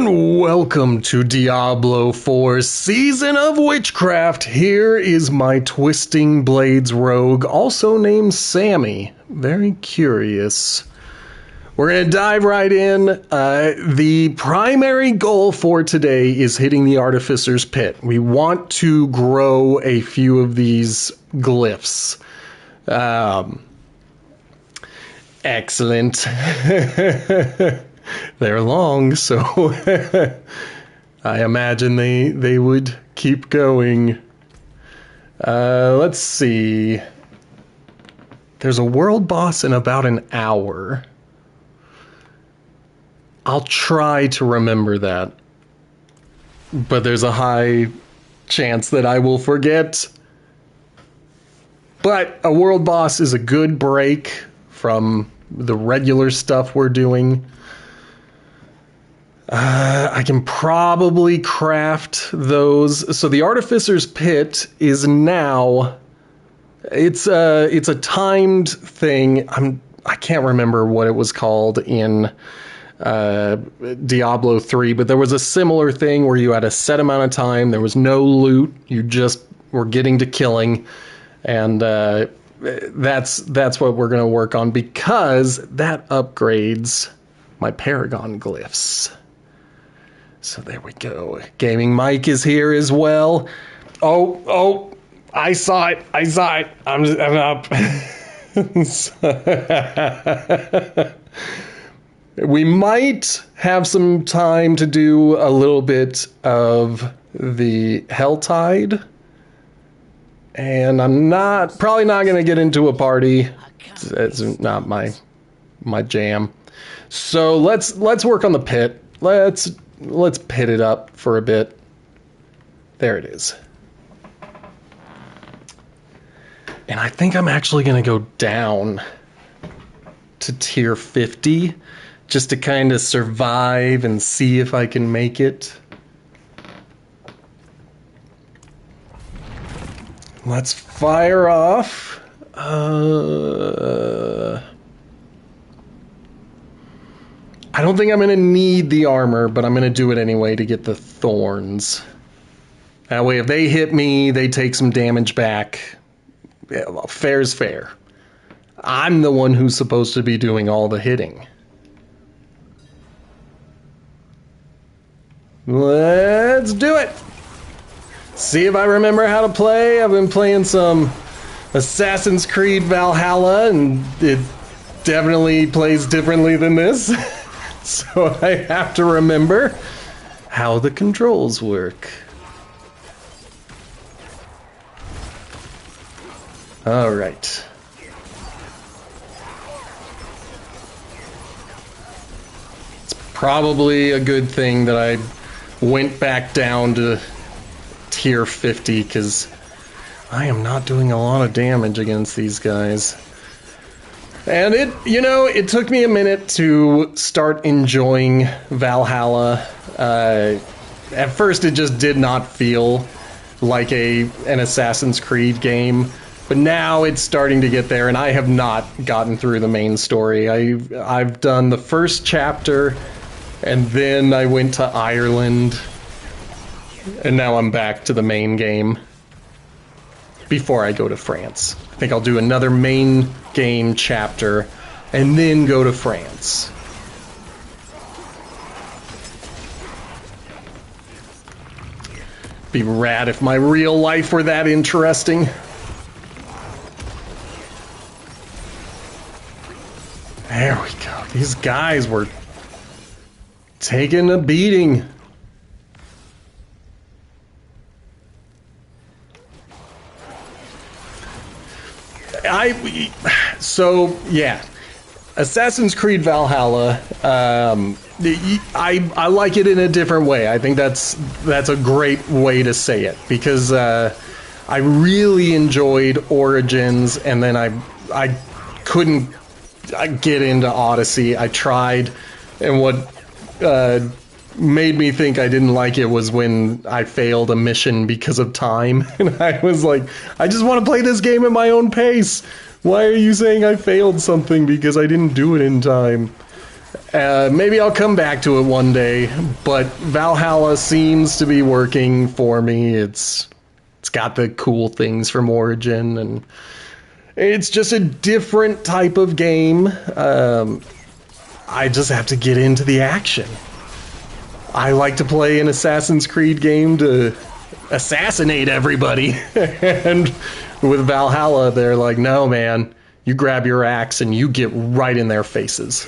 and welcome to Diablo 4 Season of Witchcraft. Here is my Twisting Blades rogue, also named Sammy. Very curious. We're going to dive right in. The primary goal for today is hitting the Artificer's Pit. We want to grow a few of these glyphs. Excellent. They're long, so I imagine they would keep going. Let's see. There's a world boss in about an hour. I'll try to remember that. But there's a high chance that I will forget. But a world boss is a good break from the regular stuff we're doing. I can probably craft those. So the Artificer's Pit is now... It's a timed thing. I can't remember what it was called in Diablo 3, but there was a similar thing where you had a set amount of time. There was no loot. You just were getting to killing. And that's what we're going to work on, because that upgrades my Paragon Glyphs. So there we go. Gaming Mike is here as well. Oh, I saw it. I'm up. We might have some time to do a little bit of the Helltide. And I'm probably not going to get into a party. It's not my jam. So let's work on the pit. Let's pit it up for a bit. There it is. And I think I'm actually going to go down to tier 50 just to kind of survive and see if I can make it. Let's fire off. I don't think I'm going to need the armor, but I'm going to do it anyway to get the thorns. That way, if they hit me, they take some damage back. Yeah, well, fair's fair. I'm the one who's supposed to be doing all the hitting. Let's do it! See if I remember how to play. I've been playing some Assassin's Creed Valhalla, and it definitely plays differently than this. So I have to remember how the controls work. All right. It's probably a good thing that I went back down to tier 50, because I am not doing a lot of damage against these guys. And it took me a minute to start enjoying Valhalla. At first it just did not feel like an Assassin's Creed game, but now it's starting to get there, and I have not gotten through the main story. I've done the first chapter, and then I went to Ireland, and now I'm back to the main game before I go to France. I think I'll do another main game chapter and then go to France. Be rad if my real life were that interesting. There we go. These guys were taking a beating. Assassin's Creed Valhalla, I like it in a different way. I think that's a great way to say it, because I really enjoyed Origins, and then I couldn't get into Odyssey. I tried, and what made me think I didn't like it was when I failed a mission because of time. And I was like, I just want to play this game at my own pace. Why are you saying I failed something because I didn't do it in time? Maybe I'll come back to it one day, but Valhalla seems to be working for me. It's got the cool things from Origin, and it's just a different type of game. I just have to get into the action. I like to play an Assassin's Creed game to assassinate everybody. And with Valhalla, they're like, no, man, you grab your axe and you get right in their faces.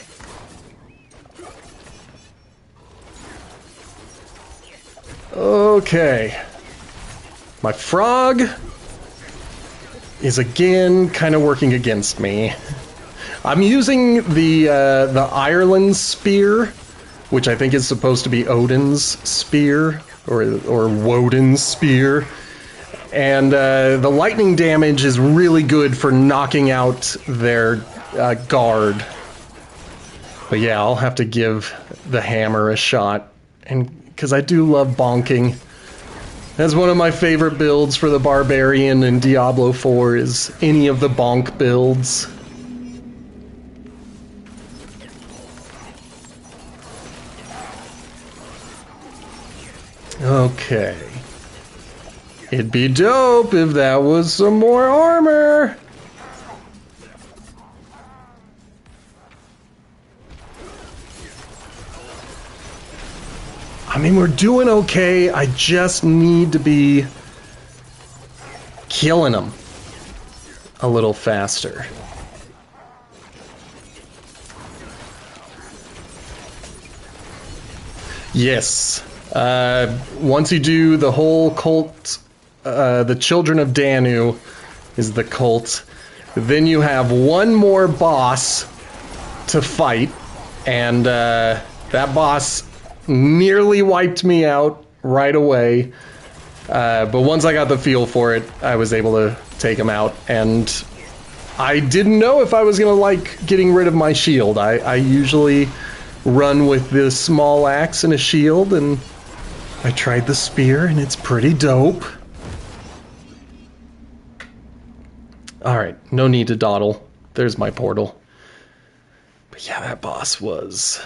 Okay. My frog is again kind of working against me. I'm using the Ireland spear, which I think is supposed to be Odin's spear, or Woden's spear. And the lightning damage is really good for knocking out their guard. But yeah, I'll have to give the hammer a shot, and because I do love bonking. That's one of my favorite builds for the Barbarian in Diablo 4 is any of the bonk builds. Okay. It'd be dope if that was some more armor. I mean, we're doing okay. I just need to be killing them a little faster. Yes. Once you do the whole cult, the Children of Danu is the cult, then you have one more boss to fight, and that boss nearly wiped me out right away. But once I got the feel for it, I was able to take him out, and I didn't know if I was going to like getting rid of my shield. I usually run with this small axe and a shield, and I tried the spear, and it's pretty dope. Alright, no need to dawdle. There's my portal. But yeah, that boss was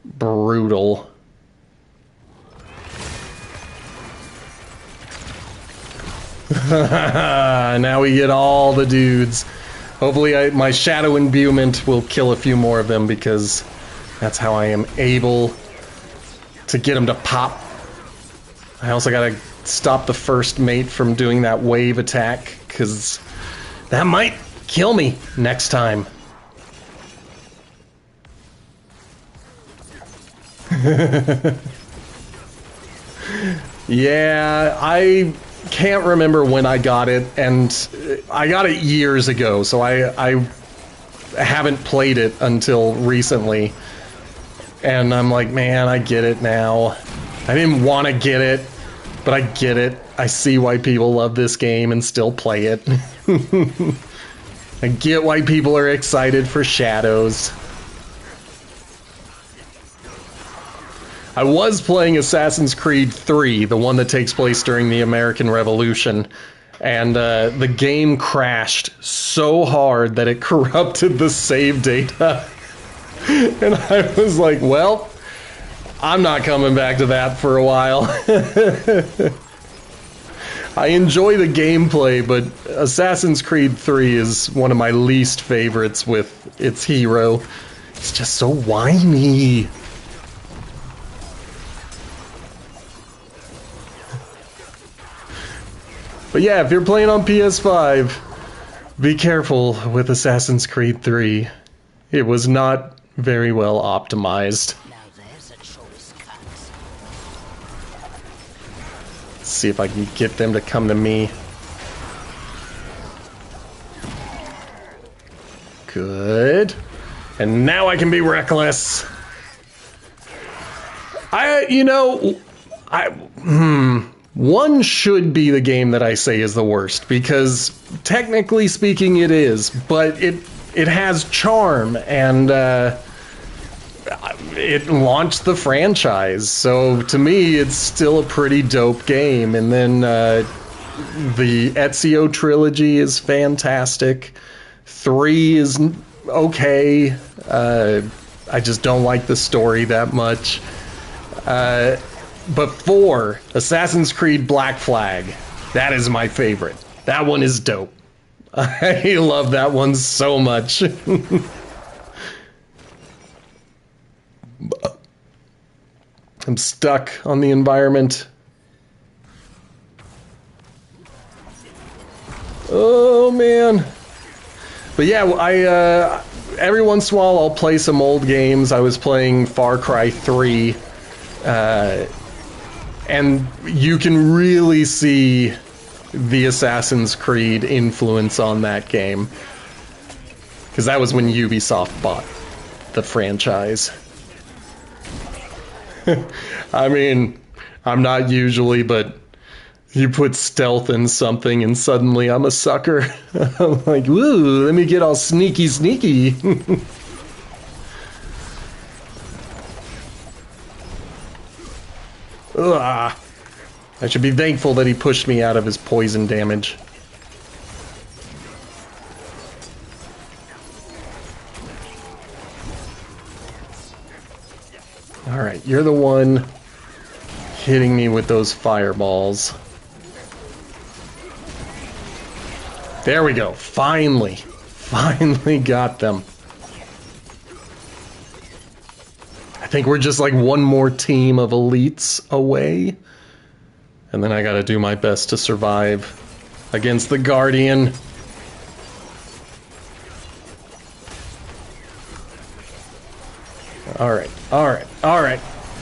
brutal. Now we get all the dudes. Hopefully my shadow imbuement will kill a few more of them, because that's how I am able to get them to pop. I also gotta stop the first mate from doing that wave attack, because that might kill me next time. Yeah, I can't remember when I got it, and I got it years ago, so I haven't played it until recently. And I'm like, man, I get it now. I didn't want to get it, but I get it. I see why people love this game and still play it. I get why people are excited for Shadows. I was playing Assassin's Creed 3, the one that takes place during the American Revolution, and the game crashed so hard that it corrupted the save data. And I was like, well, I'm not coming back to that for a while. I enjoy the gameplay, but Assassin's Creed 3 is one of my least favorites with its hero. It's just so whiny. But yeah, if you're playing on PS5, be careful with Assassin's Creed 3. It was not very well optimized. Let's see if I can get them to come to me. Good. And now I can be reckless. One should be the game that I say is the worst, because technically speaking it is, but it has charm, and it launched the franchise, so to me it's still a pretty dope game. And then the Ezio trilogy is fantastic. 3 is okay. I just don't like the story that much. But 4, Assassin's Creed Black Flag. That is my favorite. That one is dope. I love that one so much. I'm stuck on the environment. Oh, man. But yeah, every once in a while I'll play some old games. I was playing Far Cry 3. And you can really see the Assassin's Creed influence on that game. Because that was when Ubisoft bought the franchise. I mean, I'm not usually, but you put stealth in something and suddenly I'm a sucker. I'm like, woo, let me get all sneaky. Ugh. I should be thankful that he pushed me out of his poison damage. Alright, you're the one hitting me with those fireballs. There we go. Finally. Finally got them. I think we're just like one more team of elites away. And then I gotta do my best to survive against the Guardian. Alright.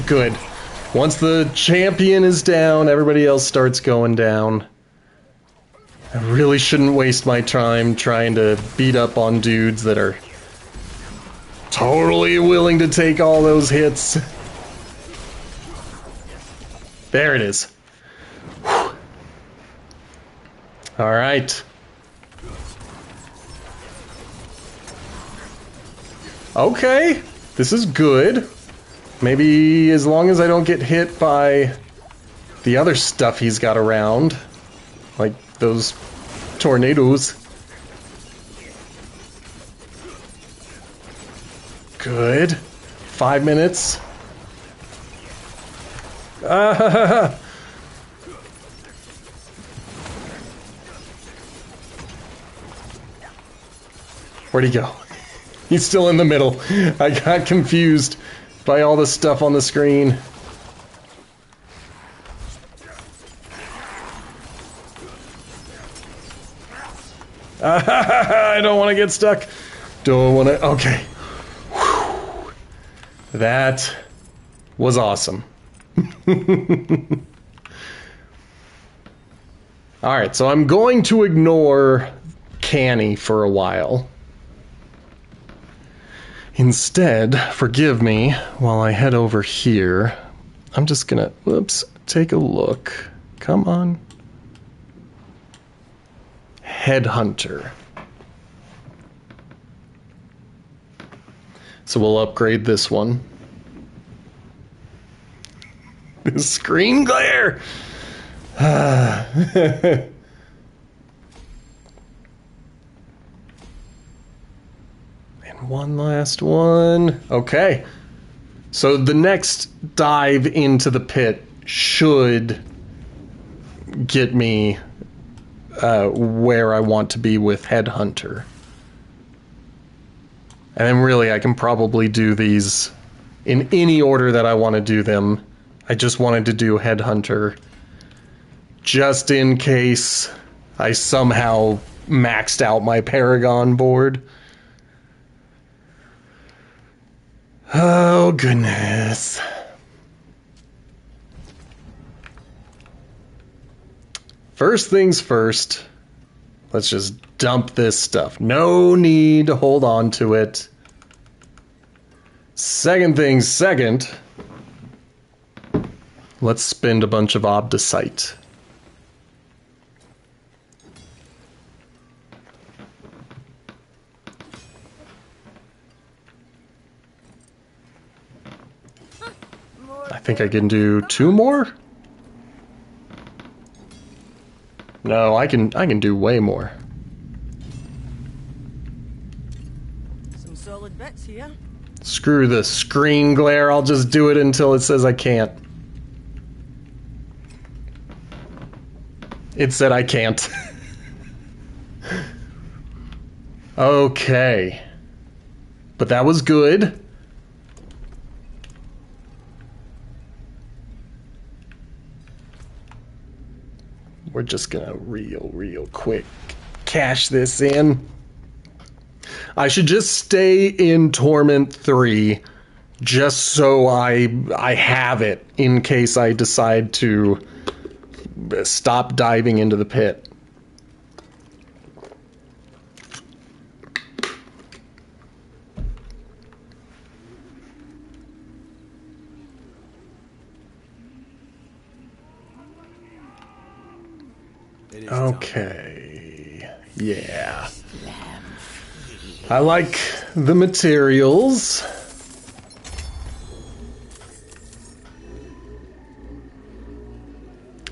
Good. Once the champion is down, everybody else starts going down. I really shouldn't waste my time trying to beat up on dudes that are totally willing to take all those hits. There it is. Alright. Okay. This is good. Maybe as long as I don't get hit by the other stuff he's got around. Like those tornadoes. Good. 5 minutes. Where'd he go? He's still in the middle. I got confused by all the stuff on the screen. I don't want to get stuck. Don't want to... Okay. Whew. That was awesome. Alright, so I'm going to ignore Canny for a while. Instead, forgive me while I head over here. I'm just gonna, whoops, take a look. Come on. Headhunter. So we'll upgrade this one. The screen glare! One last one. Okay. So the next dive into the pit should get me where I want to be with Headhunter. And then really I can probably do these in any order that I want to do them. I just wanted to do Headhunter just in case I somehow maxed out my Paragon board. Oh, goodness. First things first, let's just dump this stuff. No need to hold on to it. Second things second, let's spend a bunch of Obdicite. I think I can do 2 more? No, I can do way more. Some solid bits here. Screw the screen glare, I'll just do it until it says I can't. It said I can't. Okay. But that was good. We're just gonna real quick cash this in. I should just stay in Torment 3 just so I have it in case I decide to stop diving into the pit. Okay. Yeah. I like the materials.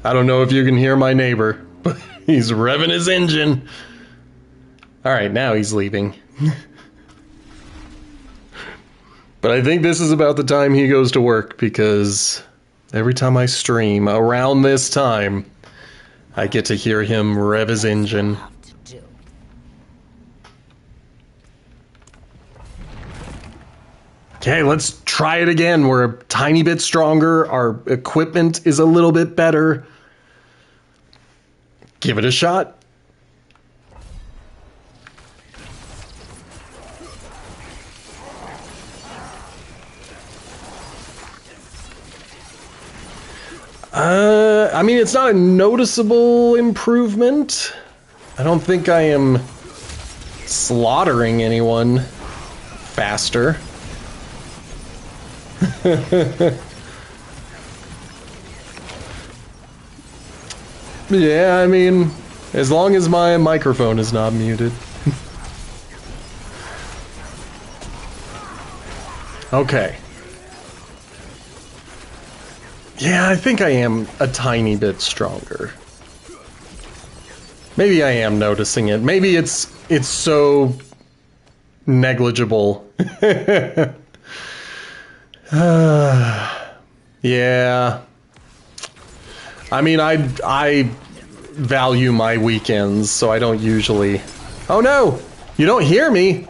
I don't know if you can hear my neighbor, but he's revving his engine. Alright, now he's leaving. But I think this is about the time he goes to work, because every time I stream around this time, I get to hear him rev his engine. Okay, let's try it again. We're a tiny bit stronger. Our equipment is a little bit better. Give it a shot. I mean, it's not a noticeable improvement. I don't think I am slaughtering anyone faster. Yeah, I mean, as long as my microphone is not muted. Okay. Yeah, I think I am a tiny bit stronger. Maybe I am noticing it. Maybe it's so negligible. Yeah. I mean, I value my weekends, so I don't usually... Oh no! You don't hear me?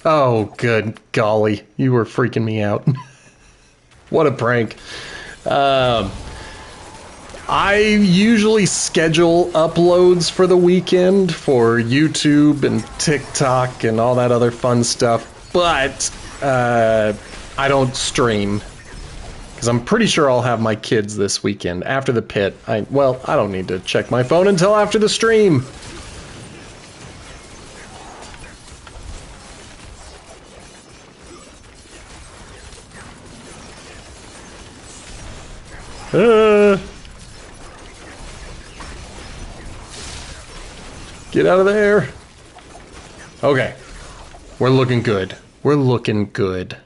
Oh, good golly. You were freaking me out. What a prank. I usually schedule uploads for the weekend for YouTube and TikTok and all that other fun stuff, but I don't stream. Because I'm pretty sure I'll have my kids this weekend after the pit. Well, I don't need to check my phone until after the stream. Get out of there. Okay. We're looking good. We're looking good.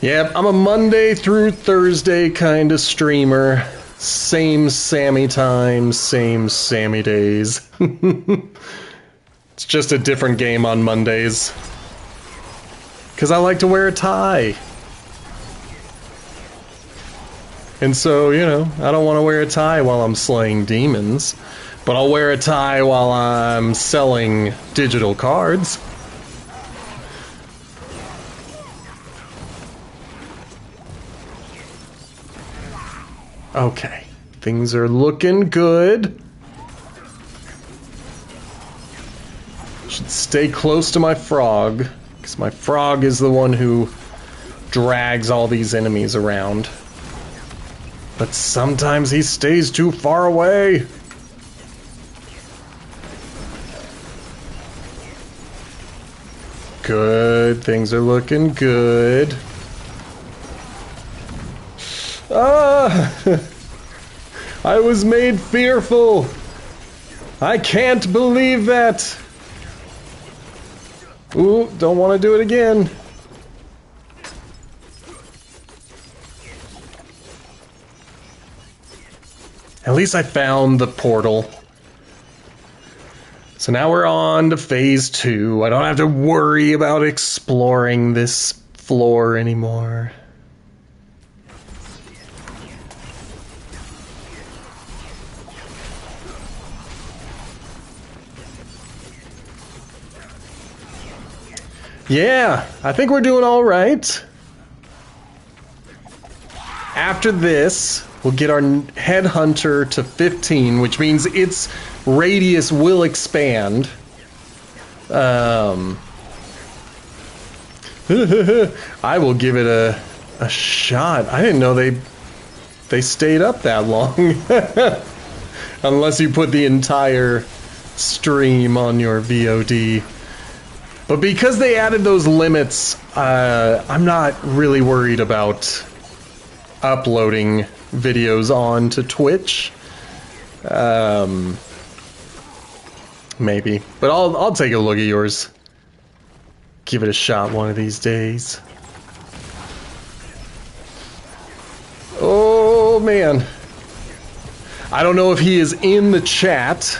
Yep, I'm a Monday through Thursday kind of streamer. Same Sammy time, same Sammy days. It's just a different game on Mondays. Because I like to wear a tie. And so, you know, I don't want to wear a tie while I'm slaying demons. But I'll wear a tie while I'm selling digital cards. Okay, things are looking good. Should stay close to my frog, because my frog is the one who drags all these enemies around. But sometimes he stays too far away. Good, things are looking good. Ah! I was made fearful! I can't believe that! Ooh, don't want to do it again. At least I found the portal. So now we're on to phase 2. I don't have to worry about exploring this floor anymore. Yeah, I think we're doing all right. After this, we'll get our headhunter to 15, which means its radius will expand. I will give it a shot. I didn't know they stayed up that long. Unless you put the entire stream on your VOD. But because they added those limits, I'm not really worried about uploading videos onto Twitch. Maybe. But I'll take a look at yours. Give it a shot one of these days. Oh, man. I don't know if he is in the chat.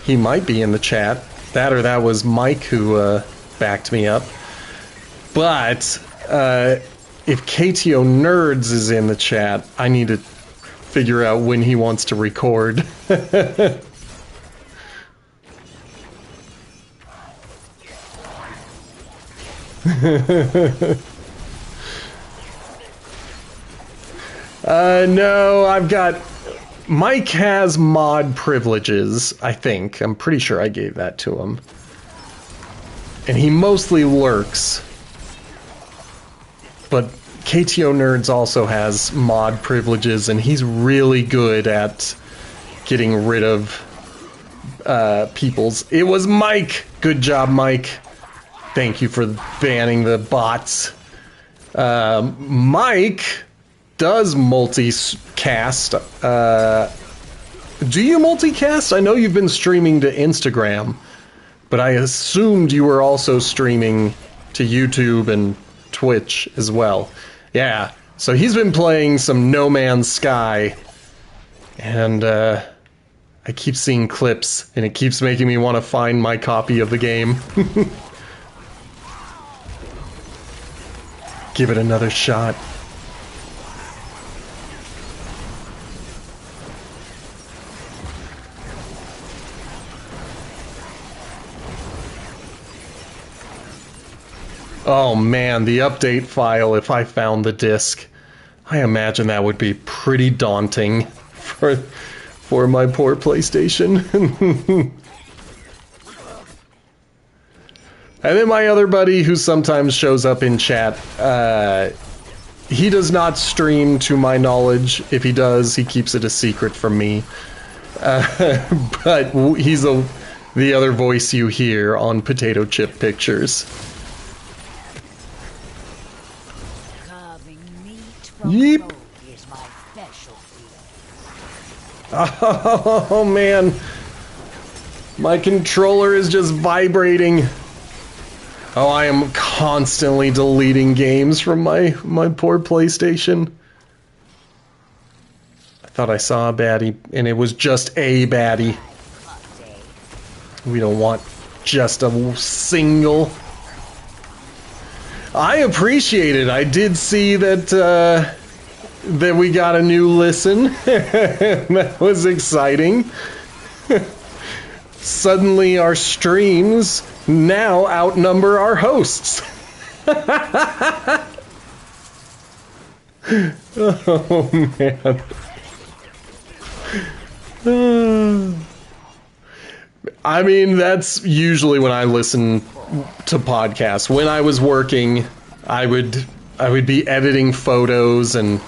He might be in the chat. That or that was Mike who backed me up. But if KTO Nerds is in the chat, I need to figure out when he wants to record. No, I've got... Mike has mod privileges, I think. I'm pretty sure I gave that to him. And he mostly lurks. But KTO Nerds also has mod privileges, and he's really good at getting rid of people's... It was Mike! Good job, Mike. Thank you for banning the bots. Mike does multicast. Do you multicast? I know you've been streaming to Instagram, but I assumed you were also streaming to YouTube and Twitch as well. Yeah, so he's been playing some No Man's Sky, and I keep seeing clips, and it keeps making me want to find my copy of the game. Give it another shot. Oh man, the update file, if I found the disc, I imagine that would be pretty daunting for my poor PlayStation. And then my other buddy who sometimes shows up in chat, he does not stream to my knowledge. If he does, he keeps it a secret from me. But he's the other voice you hear on Potato Chip Pictures. Yeep. Oh man, my controller is just vibrating. Oh, I am constantly deleting games from my poor PlayStation. I thought I saw a baddie, and it was just a baddie. We don't want just a single. I appreciate it. I did see that that we got a new listen. That was exciting. Suddenly our streams now outnumber our hosts. Oh man. I mean, that's usually when I listen to podcasts. When I was working, I would be editing photos and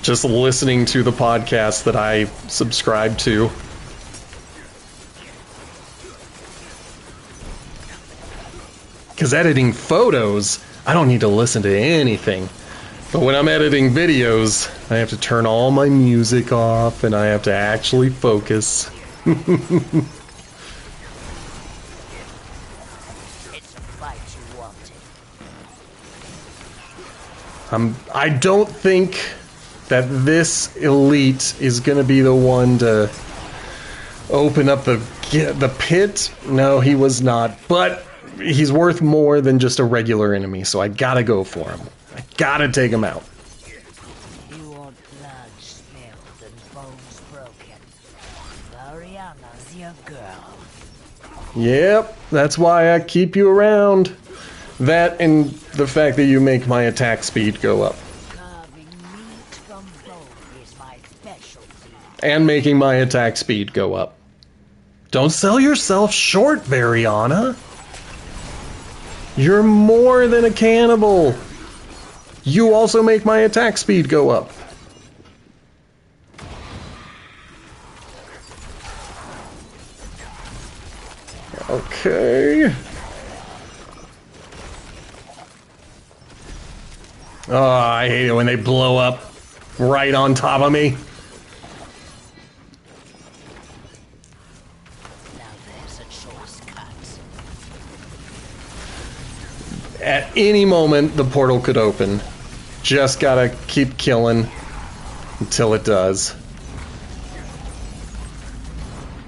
just listening to the podcast that I subscribe to. Because editing photos, I don't need to listen to anything. But when I'm editing videos, I have to turn all my music off and I have to actually focus. I don't think that this elite is going to be the one to open up the pit. No, he was not. But he's worth more than just a regular enemy, so I gotta go for him. I gotta take him out. You want blood spilled and bones broken. Mariana's your girl. Yep, that's why I keep you around. That and the fact that you make my attack speed go up. Carving meat from bone is my specialty. And making my attack speed go up. Don't sell yourself short, Variana. You're more than a cannibal. You also make my attack speed go up. Okay. Oh, I hate it when they blow up right on top of me. Now there's a choice cut. At any moment, the portal could open. Just gotta keep killing until it does.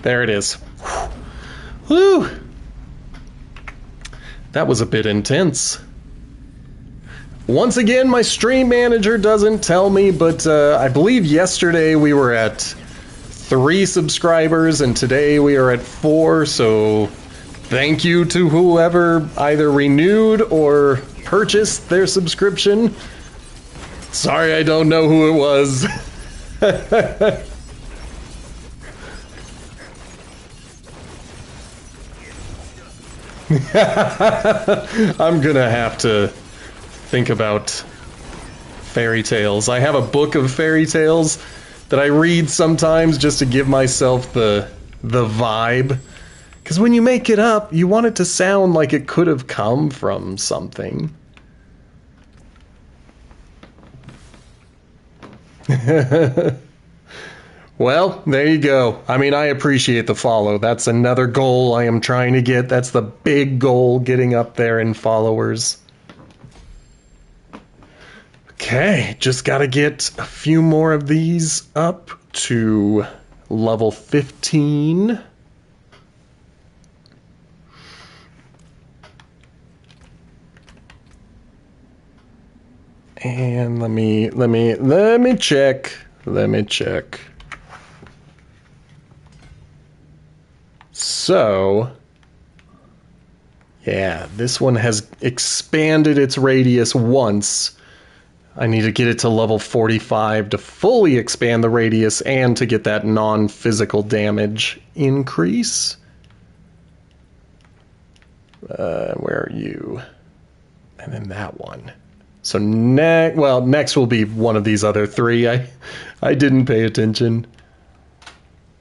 There it is. Whew. That was a bit intense. Once again, my stream manager doesn't tell me, but I believe yesterday we were at 3 subscribers and today we are at 4, so thank you to whoever either renewed or purchased their subscription. Sorry, I don't know who it was. I'm gonna have to think about fairy tales. I have a book of fairy tales that I read sometimes just to give myself the vibe. Because when you make it up, you want it to sound like it could have come from something. Well, there you go. I mean, I appreciate the follow. That's another goal I am trying to get. That's the big goal, getting up there in followers. Okay, just gotta get a few more of these up to level 15. And let me check. Let me check. So, yeah, this one has expanded its radius once. I need to get it to level 45 to fully expand the radius and to get that non-physical damage increase. Where are you? And then that one. So next will be one of these other 3. I didn't pay attention.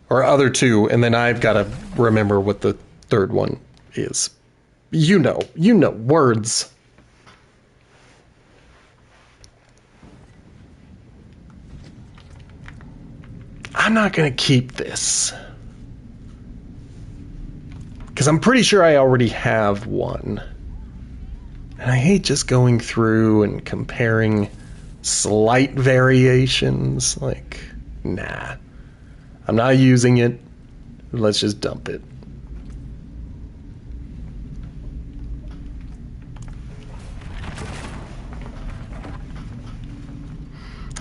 Or other 2, and then I've got to remember what the 3rd one is. You know, words. I'm not going to keep this. Because I'm pretty sure I already have one. And I hate just going through and comparing slight variations. Like, nah. I'm not using it. Let's just dump it.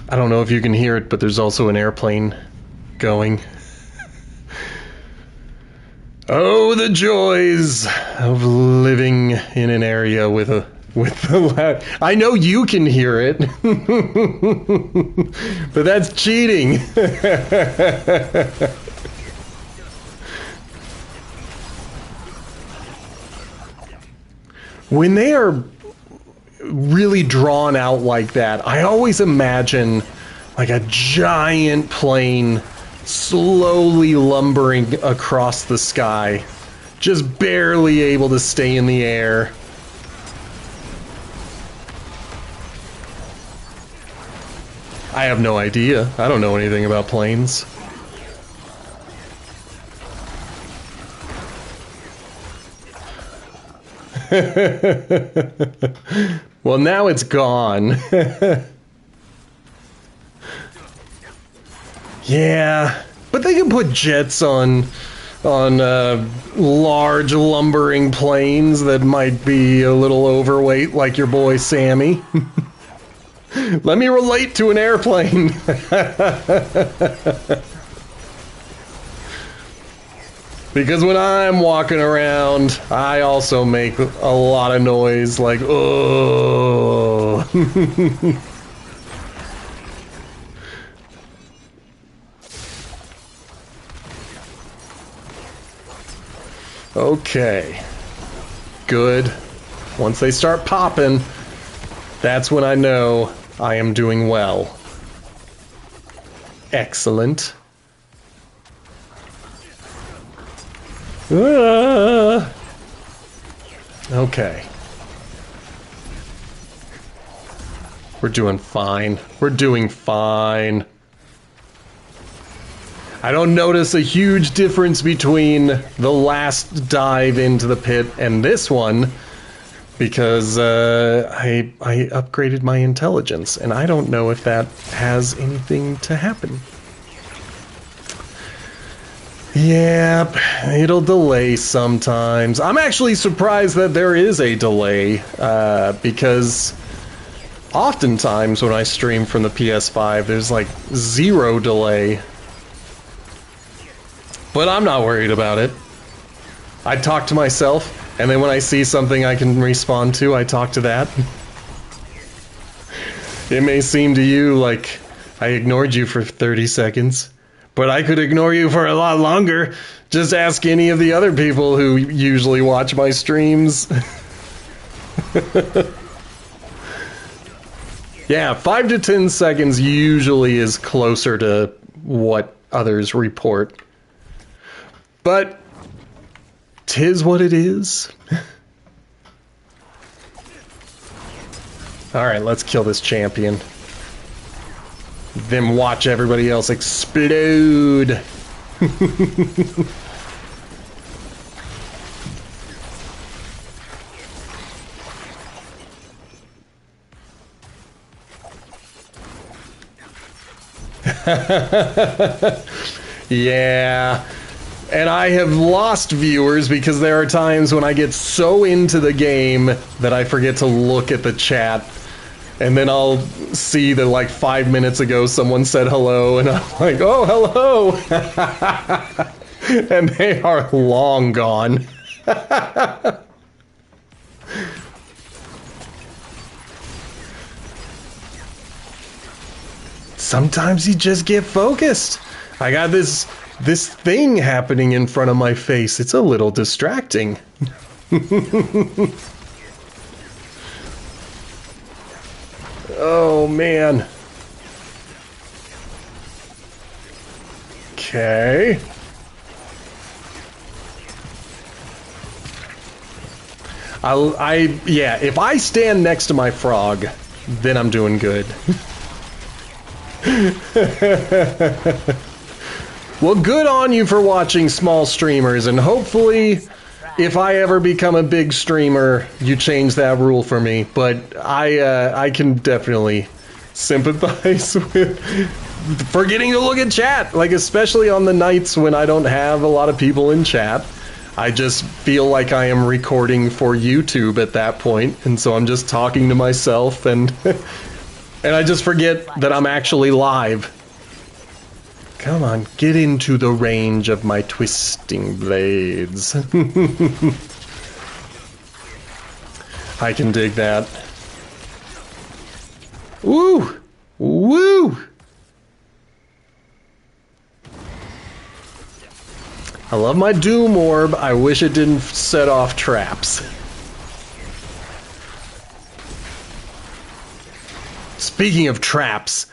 I don't know if you can hear it, but there's also an airplane going. Oh, the joys of living in an area with the loud. I know you can hear it, but that's cheating. When they are really drawn out like that, I always imagine like a giant plane slowly lumbering across the sky, just barely able to stay in the air. I have no idea. I don't know anything about planes. Well, now it's gone. Yeah, But they can put jets on large lumbering planes that might be a little overweight, like your boy Sammy. Let me relate to an airplane. Because when I'm walking around, I also make a lot of noise, like, oh. Okay. Good. Once they start popping, that's when I know I am doing well. Excellent. Okay. We're doing fine. We're doing fine. I don't notice a huge difference between the last dive into the pit and this one because I upgraded my intelligence, and I don't know if that has anything to happen. Yep, it'll delay sometimes. I'm actually surprised that there is a delay, because oftentimes when I stream from the PS5, there's like 0 delay. But I'm not worried about it. I talk to myself, and then when I see something I can respond to, I talk to that. It may seem to you like I ignored you for 30 seconds. But I could ignore you for a lot longer. Just ask any of the other people who usually watch my streams. Yeah, 5 to 10 seconds usually is closer to what others report. But 'tis what it is. Alright, let's kill this champion. Then watch everybody else explode. Yeah. And I have lost viewers because there are times when I get so into the game that I forget to look at the chat. And then I'll see that like 5 minutes ago someone said hello, and I'm like, oh, hello! And they are long gone. Sometimes you just get focused. I got this thing happening in front of my face. It's a little distracting. Oh, man. Okay. Yeah, if I stand next to my frog, then I'm doing good. Well, good on you for watching small streamers, and hopefully, if I ever become a big streamer, you change that rule for me. But I can definitely sympathize with forgetting to look at chat, like especially on the nights when I don't have a lot of people in chat. I just feel like I am recording for YouTube at that point, and so I'm just talking to myself, and and I just forget that I'm actually live. Come on, get into the range of my twisting blades. I can dig that. Woo! Woo! I love my Doom Orb. I wish it didn't set off traps. Speaking of traps,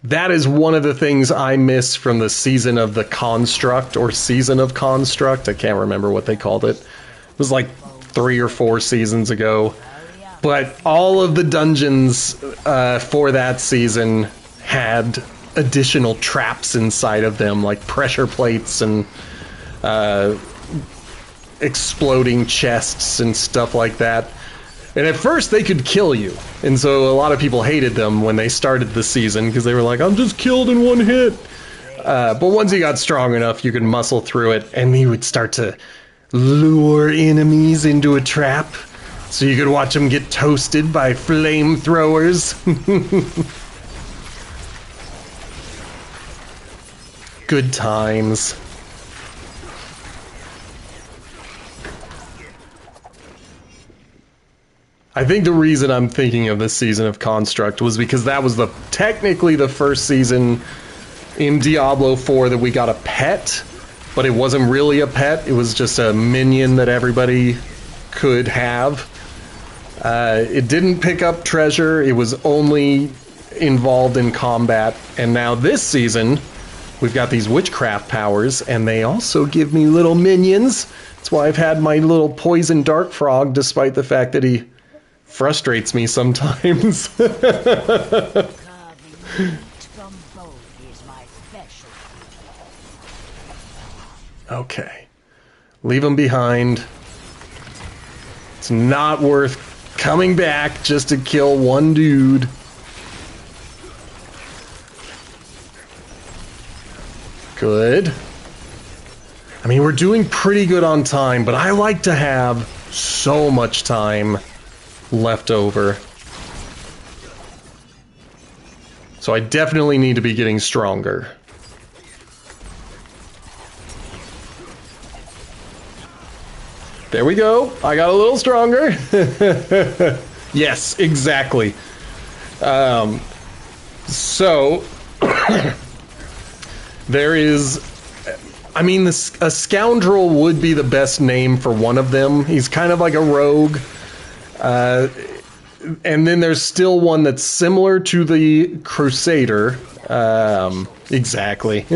that is one of the things I miss from the season of the Construct, or Season of Construct. I can't remember what they called it. It was like 3 or 4 seasons ago. But all of the dungeons for that season had additional traps inside of them, like pressure plates and exploding chests and stuff like that. And at first they could kill you, and so a lot of people hated them when they started the season because they were like, I'm just killed in one hit. But once he got strong enough, you could muscle through it, and he would start to lure enemies into a trap. So you could watch them get toasted by flamethrowers. Good times. I think the reason I'm thinking of this season of Construct was because that was technically the first season in Diablo 4 that we got a pet, but it wasn't really a pet. It was just a minion that everybody could have. It didn't pick up treasure. It was only involved in combat. And now this season, we've got these witchcraft powers, and they also give me little minions. That's why I've had my little poison dark frog, despite the fact that he frustrates me sometimes. Carving meat from bone is my specialty. Okay. Leave him behind. It's not worth coming back just to kill one dude. Good. I mean, we're doing pretty good on time, but I like to have so much time left over. So I definitely need to be getting stronger. There we go. I got a little stronger. Yes, exactly. So there is, I mean, a scoundrel would be the best name for one of them. He's kind of like a rogue. And then there's still one that's similar to the Crusader. Exactly.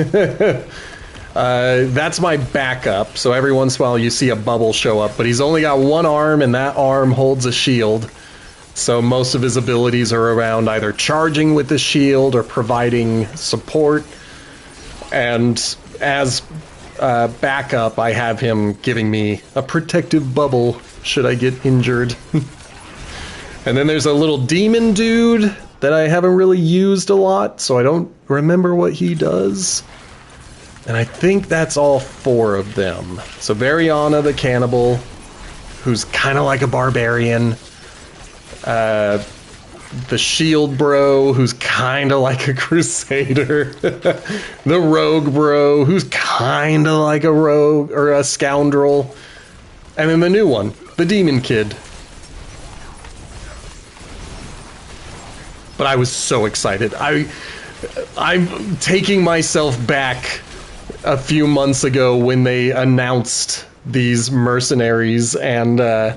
That's my backup, so every once in a while you see a bubble show up, but he's only got one arm, and that arm holds a shield. So most of his abilities are around either charging with the shield or providing support. And as backup, I have him giving me a protective bubble should I get injured. And then there's a little demon dude that I haven't really used a lot, so I don't remember what he does. And I think that's all 4 of them. So Variana the Cannibal, who's kind of like a barbarian. The Shield Bro, who's kind of like a Crusader. The Rogue Bro, who's kind of like a rogue or a scoundrel. And then the new one, the Demon Kid. But I was so excited. I'm taking myself back a few months ago when they announced these mercenaries, and I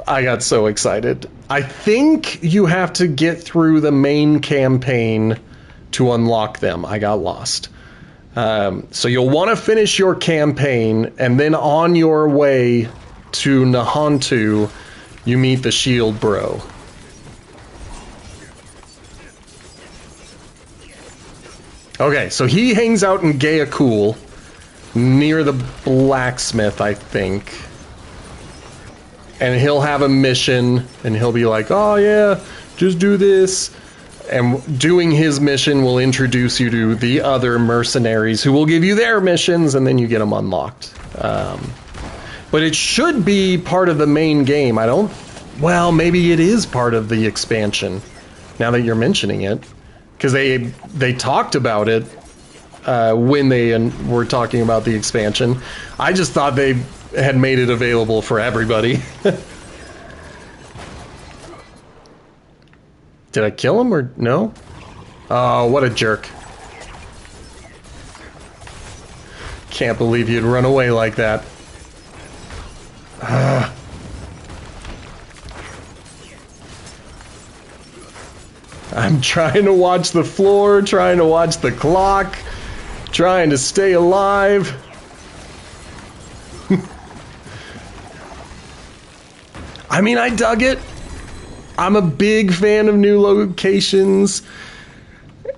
got so excited. I think you have to get through the main campaign to unlock them. I got lost. So you'll want to finish your campaign, and then on your way to Nahantu, you meet the Shield Bro. Okay, so he hangs out in Gaeakul, near the blacksmith, I think. And he'll have a mission, and he'll be like, oh yeah, just do this. And doing his mission will introduce you to the other mercenaries who will give you their missions, and then you get them unlocked. But it should be part of the main game. Well, maybe it is part of the expansion, now that you're mentioning it. Because they talked about it when they were talking about the expansion. I just thought they had made it available for everybody. Did I kill him or no? Oh, what a jerk. Can't believe you'd run away like that. I'm trying to watch the floor, trying to watch the clock, trying to stay alive. I mean, I dug it. I'm a big fan of new locations.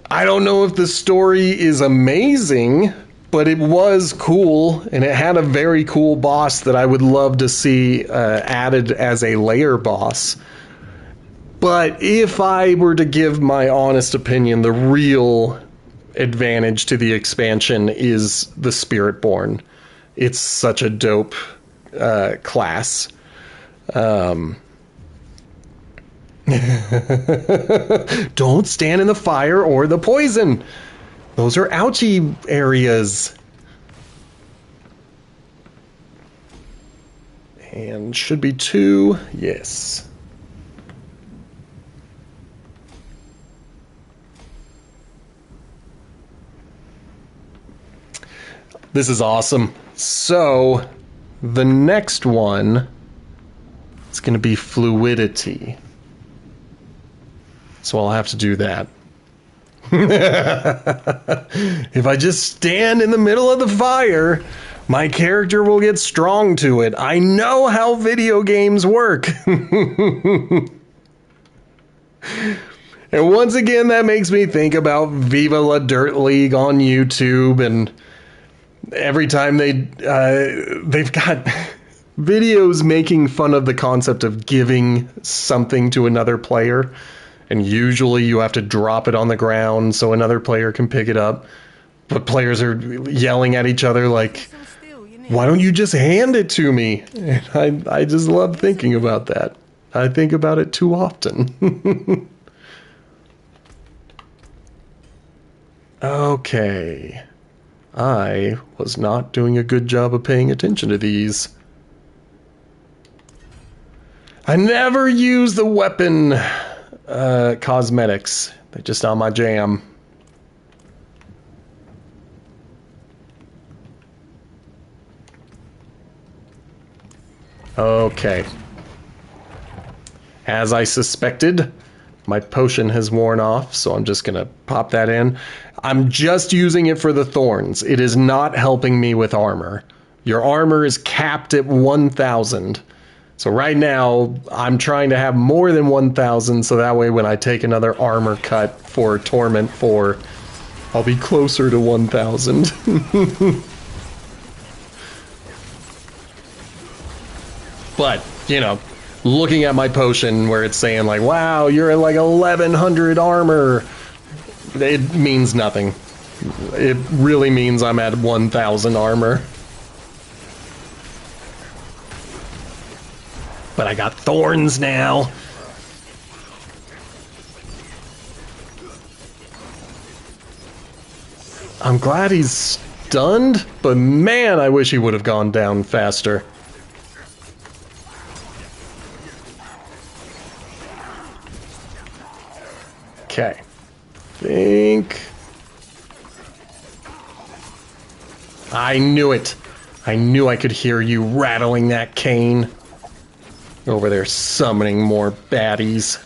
I don't know if the story is amazing, but it was cool, and it had a very cool boss that I would love to see added as a layer boss. But if I were to give my honest opinion, the real advantage to the expansion is the Spiritborn. It's such a dope class. Don't stand in the fire or the poison. Those are ouchy areas. And should be 2. Yes. This is awesome. So, the next one is going to be fluidity. So I'll have to do that. If I just stand in the middle of the fire, my character will get strong to it. I know how video games work. And once again, that makes me think about Viva La Dirt League on YouTube, and every time they've got videos making fun of the concept of giving something to another player. And usually you have to drop it on the ground so another player can pick it up. But players are yelling at each other like, why don't you just hand it to me? And I just love thinking about that. I think about it too often. Okay. I was not doing a good job of paying attention to these. I never use the weapon cosmetics. They're just on my jam. Okay. As I suspected, my potion has worn off, so I'm just gonna pop that in. I'm just using it for the thorns. It is not helping me with armor. Your armor is capped at 1,000. So right now, I'm trying to have more than 1,000, so that way when I take another armor cut for Torment 4, I'll be closer to 1,000. But, you know, looking at my potion where it's saying like, wow, you're at like 1,100 armor, it means nothing. It really means I'm at 1,000 armor. But I got thorns now. I'm glad he's stunned, but man, I wish he would have gone down faster. Okay. I knew it. I knew I could hear you rattling that cane. Over there summoning more baddies.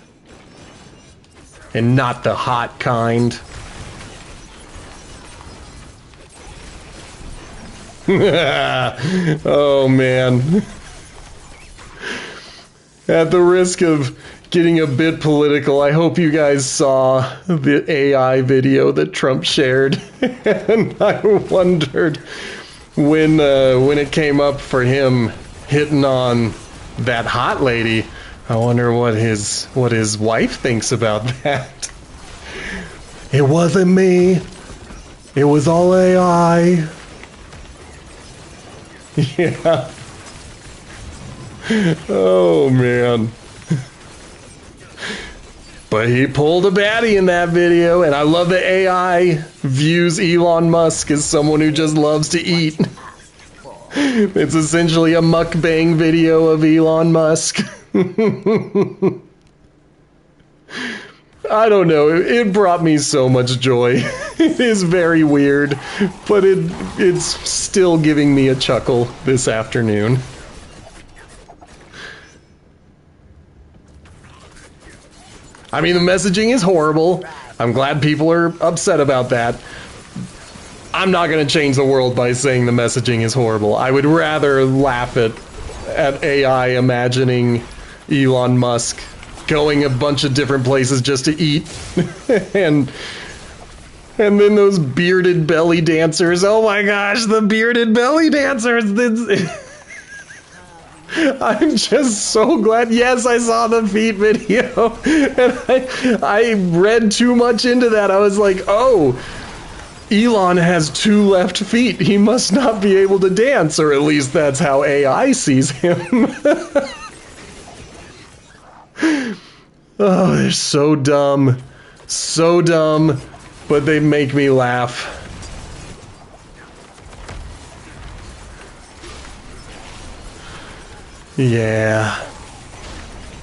And not the hot kind. Oh man. At the risk of getting a bit political, I hope you guys saw the AI video that Trump shared. And I wondered when it came up for him hitting on that hot lady, I wonder what his wife thinks about that. It wasn't me. It was all AI. Yeah. Oh man. But he pulled a baddie in that video, and I love that AI views Elon Musk as someone who just loves to eat. It's essentially a mukbang video of Elon Musk. I don't know, it brought me so much joy. It is very weird, but it's still giving me a chuckle this afternoon. I mean, the messaging is horrible. I'm glad people are upset about that. I'm not going to change the world by saying the messaging is horrible. I would rather laugh at AI imagining Elon Musk going a bunch of different places just to eat. and then those bearded belly dancers. Oh my gosh, the bearded belly dancers. I'm just so glad. Yes, I saw the feet video. And I read too much into that. I was like, oh, Elon has 2 left feet. He must not be able to dance, or at least that's how AI sees him. Oh, they're so dumb. So dumb, but they make me laugh. Yeah.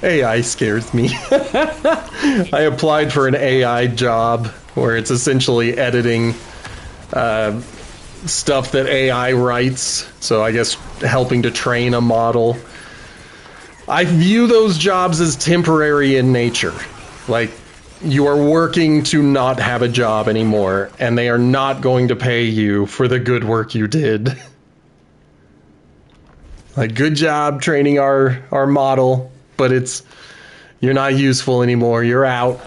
AI scares me. I applied for an AI job where it's essentially editing stuff that AI writes. So I guess helping to train a model. I view those jobs as temporary in nature. Like, you are working to not have a job anymore, and they are not going to pay you for the good work you did. Like, good job training our model, but you're not useful anymore. You're out.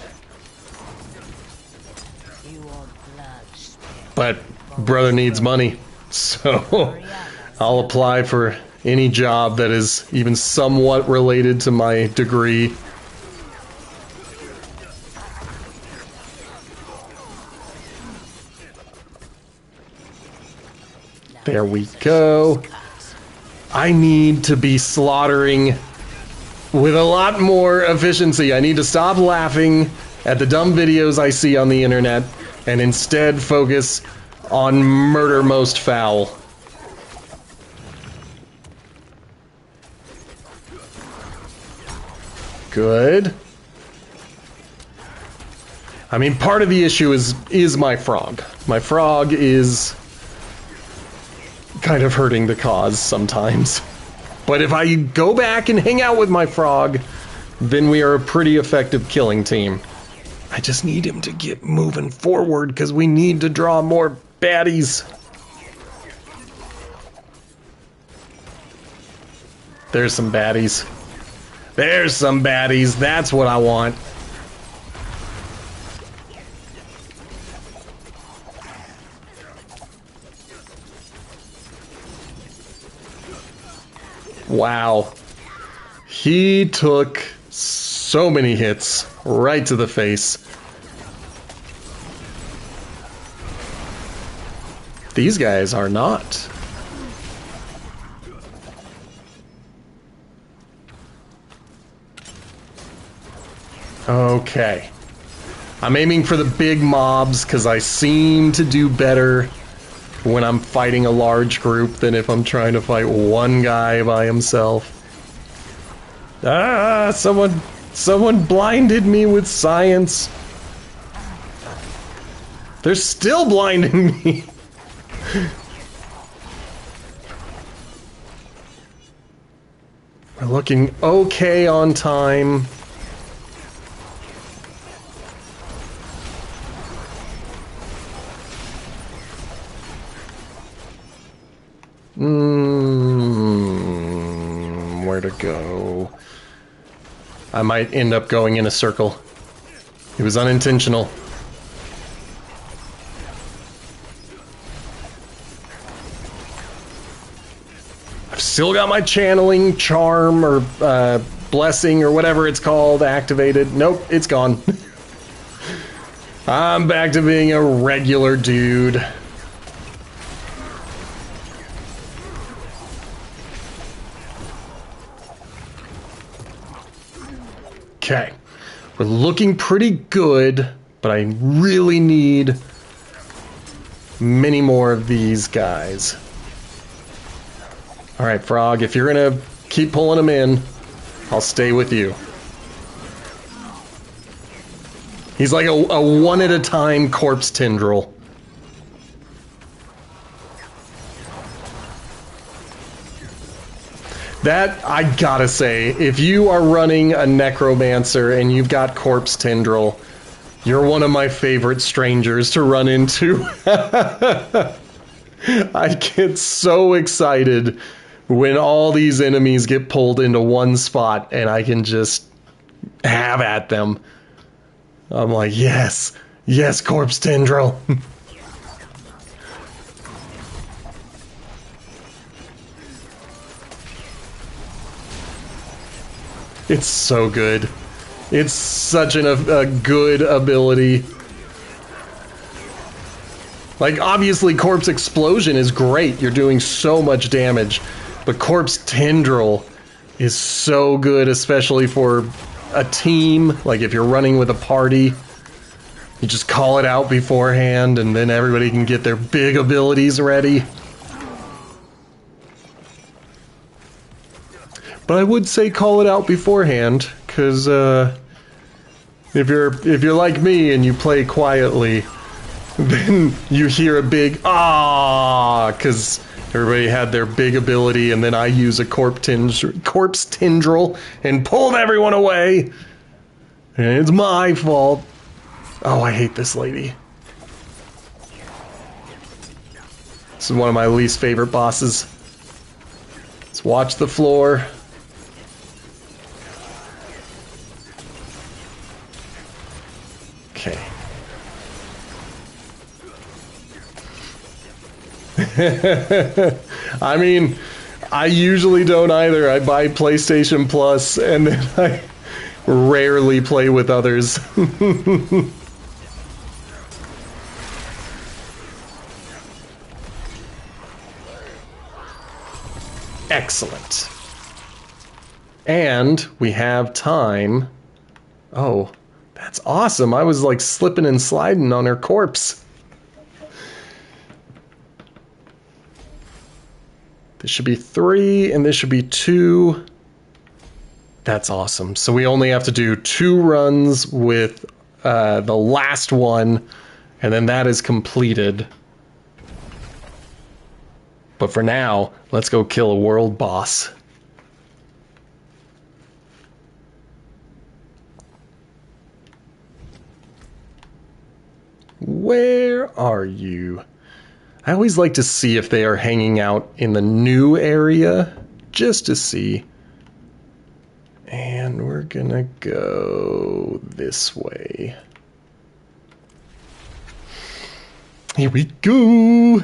But brother needs money, so I'll apply for any job that is even somewhat related to my degree. There we go. I need to be slaughtering with a lot more efficiency. I need to stop laughing at the dumb videos I see on the internet and instead focus on murder most foul. Good. I mean, part of the issue is my frog. My frog is kind of hurting the cause sometimes. But if I go back and hang out with my frog, then we are a pretty effective killing team. I just need him to get moving forward because we need to draw more baddies. There's some baddies. There's some baddies. That's what I want. Wow. He took so many hits right to the face. These guys are not. Okay. I'm aiming for the big mobs because I seem to do better when I'm fighting a large group than if I'm trying to fight one guy by himself. Ah, someone blinded me with science. They're still blinding me. We're looking okay on time. Where to go? I might end up going in a circle. It was unintentional. I've still got my channeling charm or blessing or whatever it's called activated. Nope, it's gone. I'm back to being a regular dude. Okay, we're looking pretty good, but I really need many more of these guys. All right, Frog, if you're gonna keep pulling them in, I'll stay with you. He's like a one-at-a-time corpse tendril. That, I gotta say, if you are running a necromancer and you've got corpse tendril, you're one of my favorite strangers to run into. I get so excited when all these enemies get pulled into one spot and I can just have at them. I'm like, yes, yes, corpse tendril. It's so good. It's such a good ability. Like, obviously, Corpse Explosion is great. You're doing so much damage. But Corpse Tendril is so good, especially for a team. Like, if you're running with a party, you just call it out beforehand, and then everybody can get their big abilities ready. But I would say call it out beforehand, because if you're like me and you play quietly, then you hear a big ah, because everybody had their big ability, and then I use a corpse tendril and pulled everyone away. And it's my fault. Oh, I hate this lady. This is one of my least favorite bosses. Let's watch the floor. Okay. I mean, I usually don't either. I buy PlayStation Plus and then I rarely play with others. Excellent. And we have time. Oh, that's awesome. I was like slipping and sliding on her corpse. This should be 3, and this should be 2. That's awesome. So we only have to do 2 runs with the last one, and then that is completed. But for now, let's go kill a world boss. Where are you? I always like to see if they are hanging out in the new area, just to see. And we're gonna go this way. Here we go!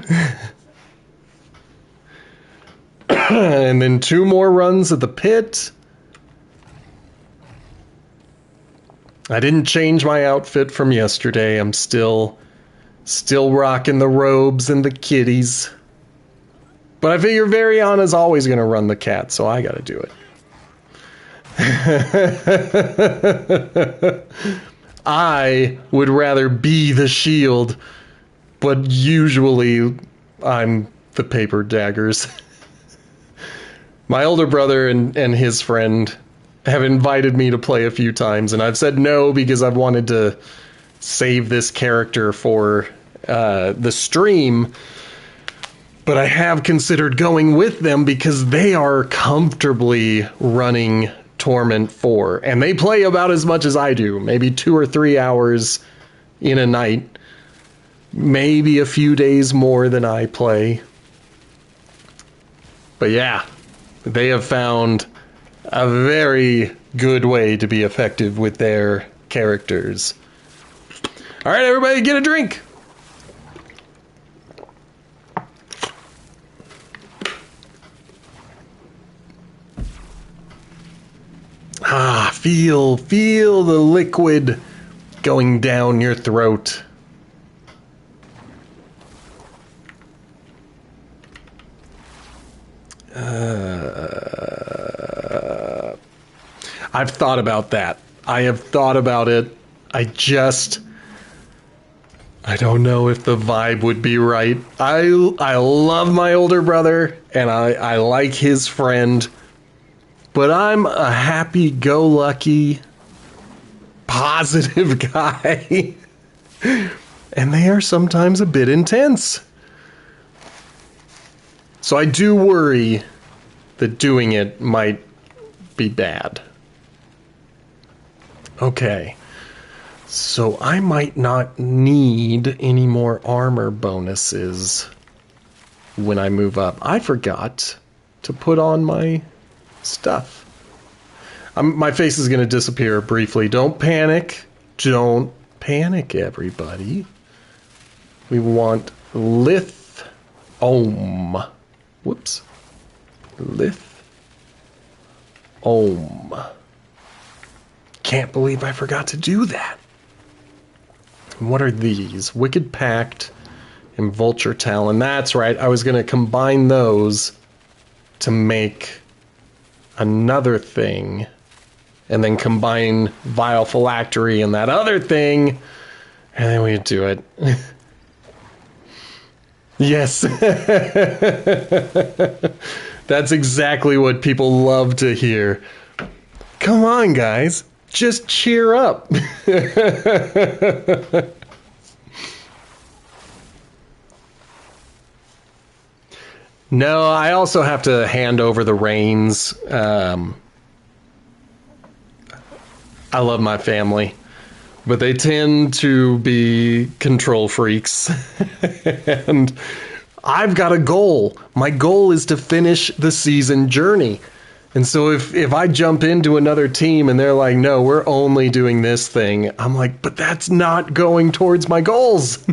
And then 2 more runs at the pit. I didn't change my outfit from yesterday. I'm still rocking the robes and the kitties. But I figure Variana's always going to run the cat, so I got to do it. I would rather be the shield, but usually I'm the paper daggers. My older brother and his friend have invited me to play a few times, and I've said no because I've wanted to save this character for the stream, but I have considered going with them because they are comfortably running Torment 4, and they play about as much as I do, maybe 2 or 3 hours in a night, maybe a few days more than I play. But yeah, they have found a very good way to be effective with their characters. All right, everybody, get a drink. Ah, feel the liquid going down your throat. I've thought about that. I have thought about it. I don't know if the vibe would be right. I love my older brother, and I like his friend, but I'm a happy-go-lucky, positive guy, and they are sometimes a bit intense. So I do worry that doing it might be bad. Okay. So I might not need any more armor bonuses when I move up. I forgot to put on my stuff. My face is going to disappear briefly. Don't panic. Don't panic, everybody. We want Lith Om. Whoops. Lith Om. Can't believe I forgot to do that. What are these? Wicked Pact, and Vulture Talon. That's right. I was going to combine those to make another thing. And then combine Vile Phylactery and that other thing. And then we do it. Yes. That's exactly what people love to hear. Come on, guys. Just cheer up. No, I also have to hand over the reins. I love my family, but they tend to be control freaks. And I've got a goal. My goal is to finish the season journey. And so if I jump into another team and they're like, no, we're only doing this thing, I'm like, but that's not going towards my goals.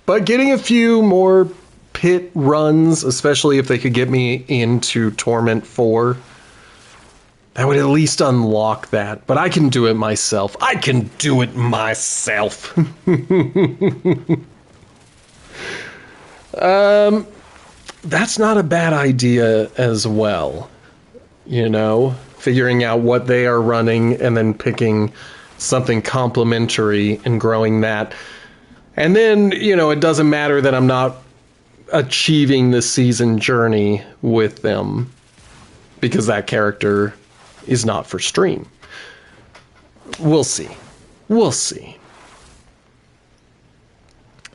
But getting a few more pit runs, especially if they could get me into Torment 4, that would at least unlock that. But I can do it myself. I can do it myself. That's not a bad idea as well. You know, figuring out what they are running and then picking something complementary and growing that. And then, you know, it doesn't matter that I'm not achieving the season journey with them because that character is not for stream. We'll see. We'll see.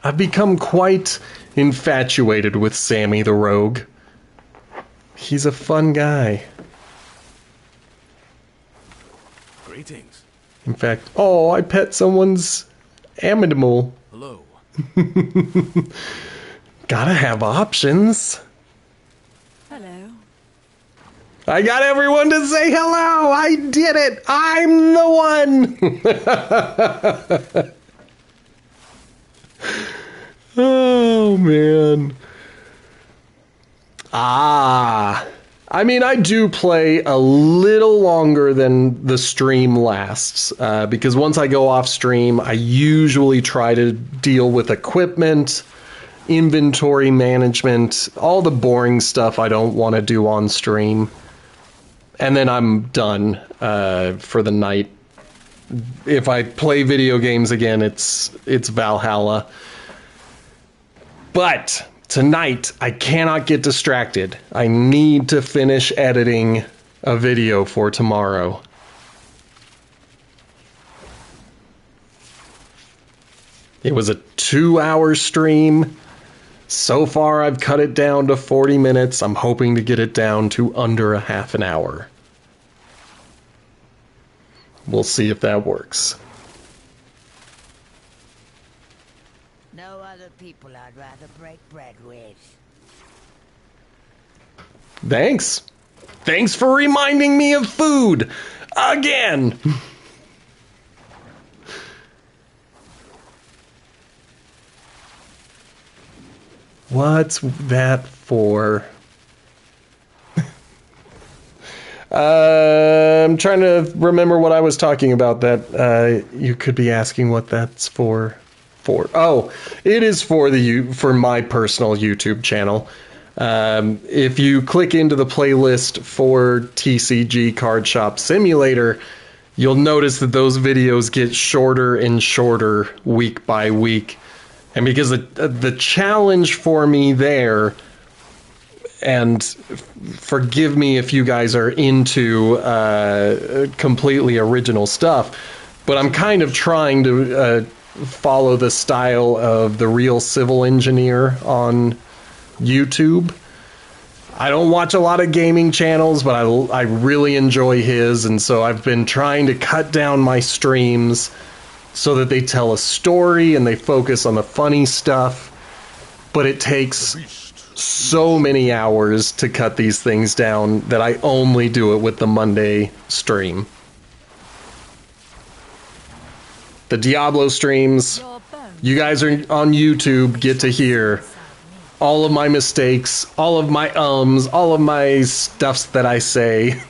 I've become quite infatuated with Sammy the Rogue. He's a fun guy. Greetings. In fact, oh, I pet someone's animal. Hello. Gotta have options. Hello. I got everyone to say hello. I did it. I'm the one. Oh, man. I mean, I do play a little longer than the stream lasts, because once I go off stream, I usually try to deal with equipment, inventory management, all the boring stuff I don't want to do on stream. And then I'm done for the night. If I play video games again, it's Valhalla. But tonight, I cannot get distracted. I need to finish editing a video for tomorrow. It was a 2-hour stream. So far, I've cut it down to 40 minutes. I'm hoping to get it down to under a half an hour. We'll see if that works. No other people I'd rather break bread with. Thanks. Thanks for reminding me of food. Again. What's that for? I'm trying to remember what I was talking about that you could be asking what that's for. Oh, it is for my personal YouTube channel. If you click into the playlist for TCG Card Shop Simulator, you'll notice that those videos get shorter and shorter week by week. And because the challenge for me there, and forgive me if you guys are into completely original stuff, but I'm kind of trying to follow the style of the Real Civil Engineer on YouTube. I don't watch a lot of gaming channels, but I really enjoy his, and so I've been trying to cut down my streams so that they tell a story and they focus on the funny stuff, but it takes so many hours to cut these things down that I only do it with the Monday stream. The Diablo streams, you guys are on YouTube, get to hear all of my mistakes, all of my all of my stuffs that I say.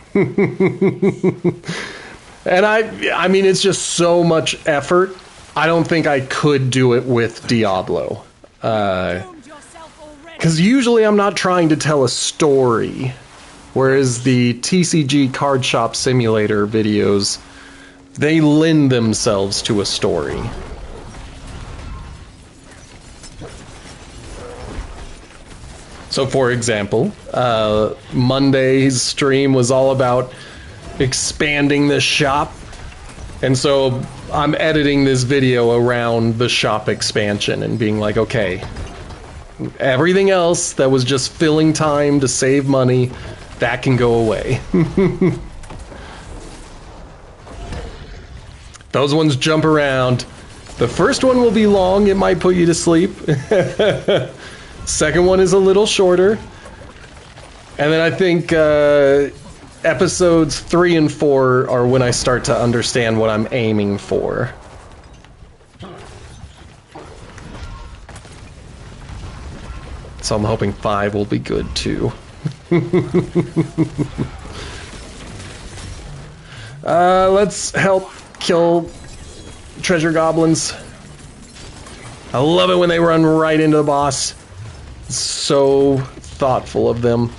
And I mean, it's just so much effort. I don't think I could do it with Diablo. Because usually I'm not trying to tell a story. Whereas the TCG Card Shop Simulator videos, they lend themselves to a story. So, for example, Monday's stream was all about expanding the shop. And so I'm editing this video around the shop expansion and being like, okay, everything else that was just filling time to save money, that can go away. Those ones jump around. The first one will be long, it might put you to sleep. Second one is a little shorter. And then I think episodes 3 and 4 are when I start to understand what I'm aiming for. So I'm hoping 5 will be good too. Let's help kill treasure goblins. I love it when they run right into the boss. It's so thoughtful of them.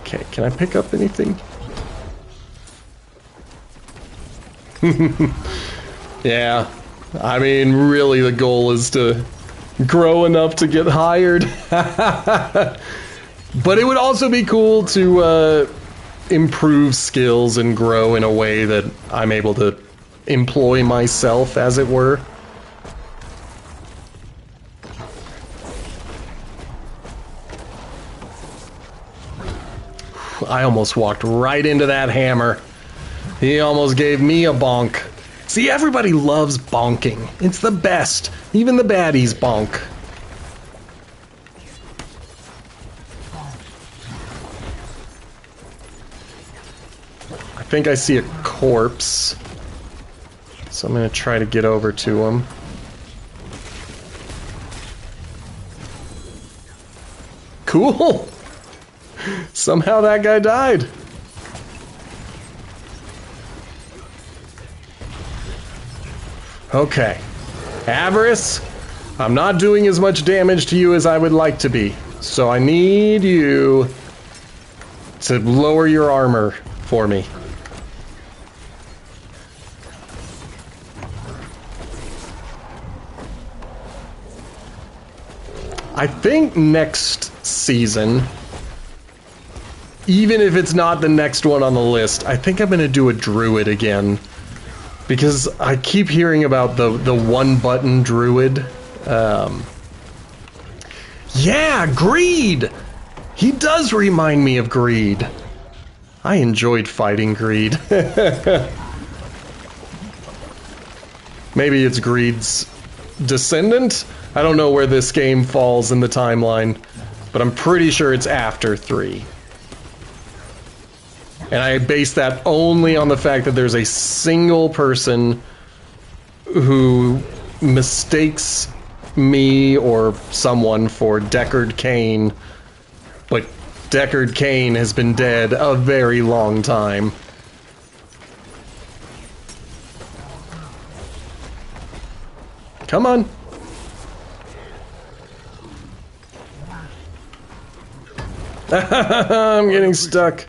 Okay, can I pick up anything? Yeah, I mean, really the goal is to grow enough to get hired. But it would also be cool to improve skills and grow in a way that I'm able to employ myself, as it were. I almost walked right into that hammer. He almost gave me a bonk. See, everybody loves bonking. It's the best. Even the baddies bonk. I think I see a corpse. So I'm gonna try to get over to him. Cool! Somehow that guy died. Okay. Avarice, I'm not doing as much damage to you as I would like to be. So I need you to lower your armor for me. I think next season, even if it's not the next one on the list, I think I'm gonna do a druid again. Because I keep hearing about the one-button druid. Yeah, Greed! He does remind me of Greed. I enjoyed fighting Greed. Maybe it's Greed's descendant? I don't know where this game falls in the timeline, but I'm pretty sure it's after 3. And I base that only on the fact that there's a single person who mistakes me or someone for Deckard Cain, but Deckard Cain has been dead a very long time. Come on. I'm getting stuck.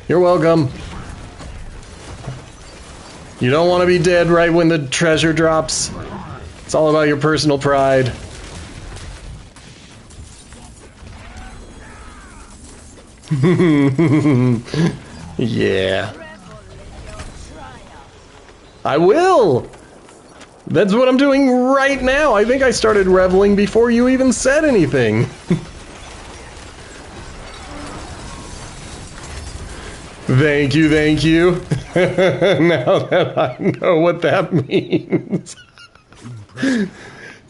You're welcome. You don't want to be dead right when the treasure drops. It's all about your personal pride. Yeah. I will! That's what I'm doing right now. I think I started reveling before you even said anything. Thank you, thank you. Now that I know what that means.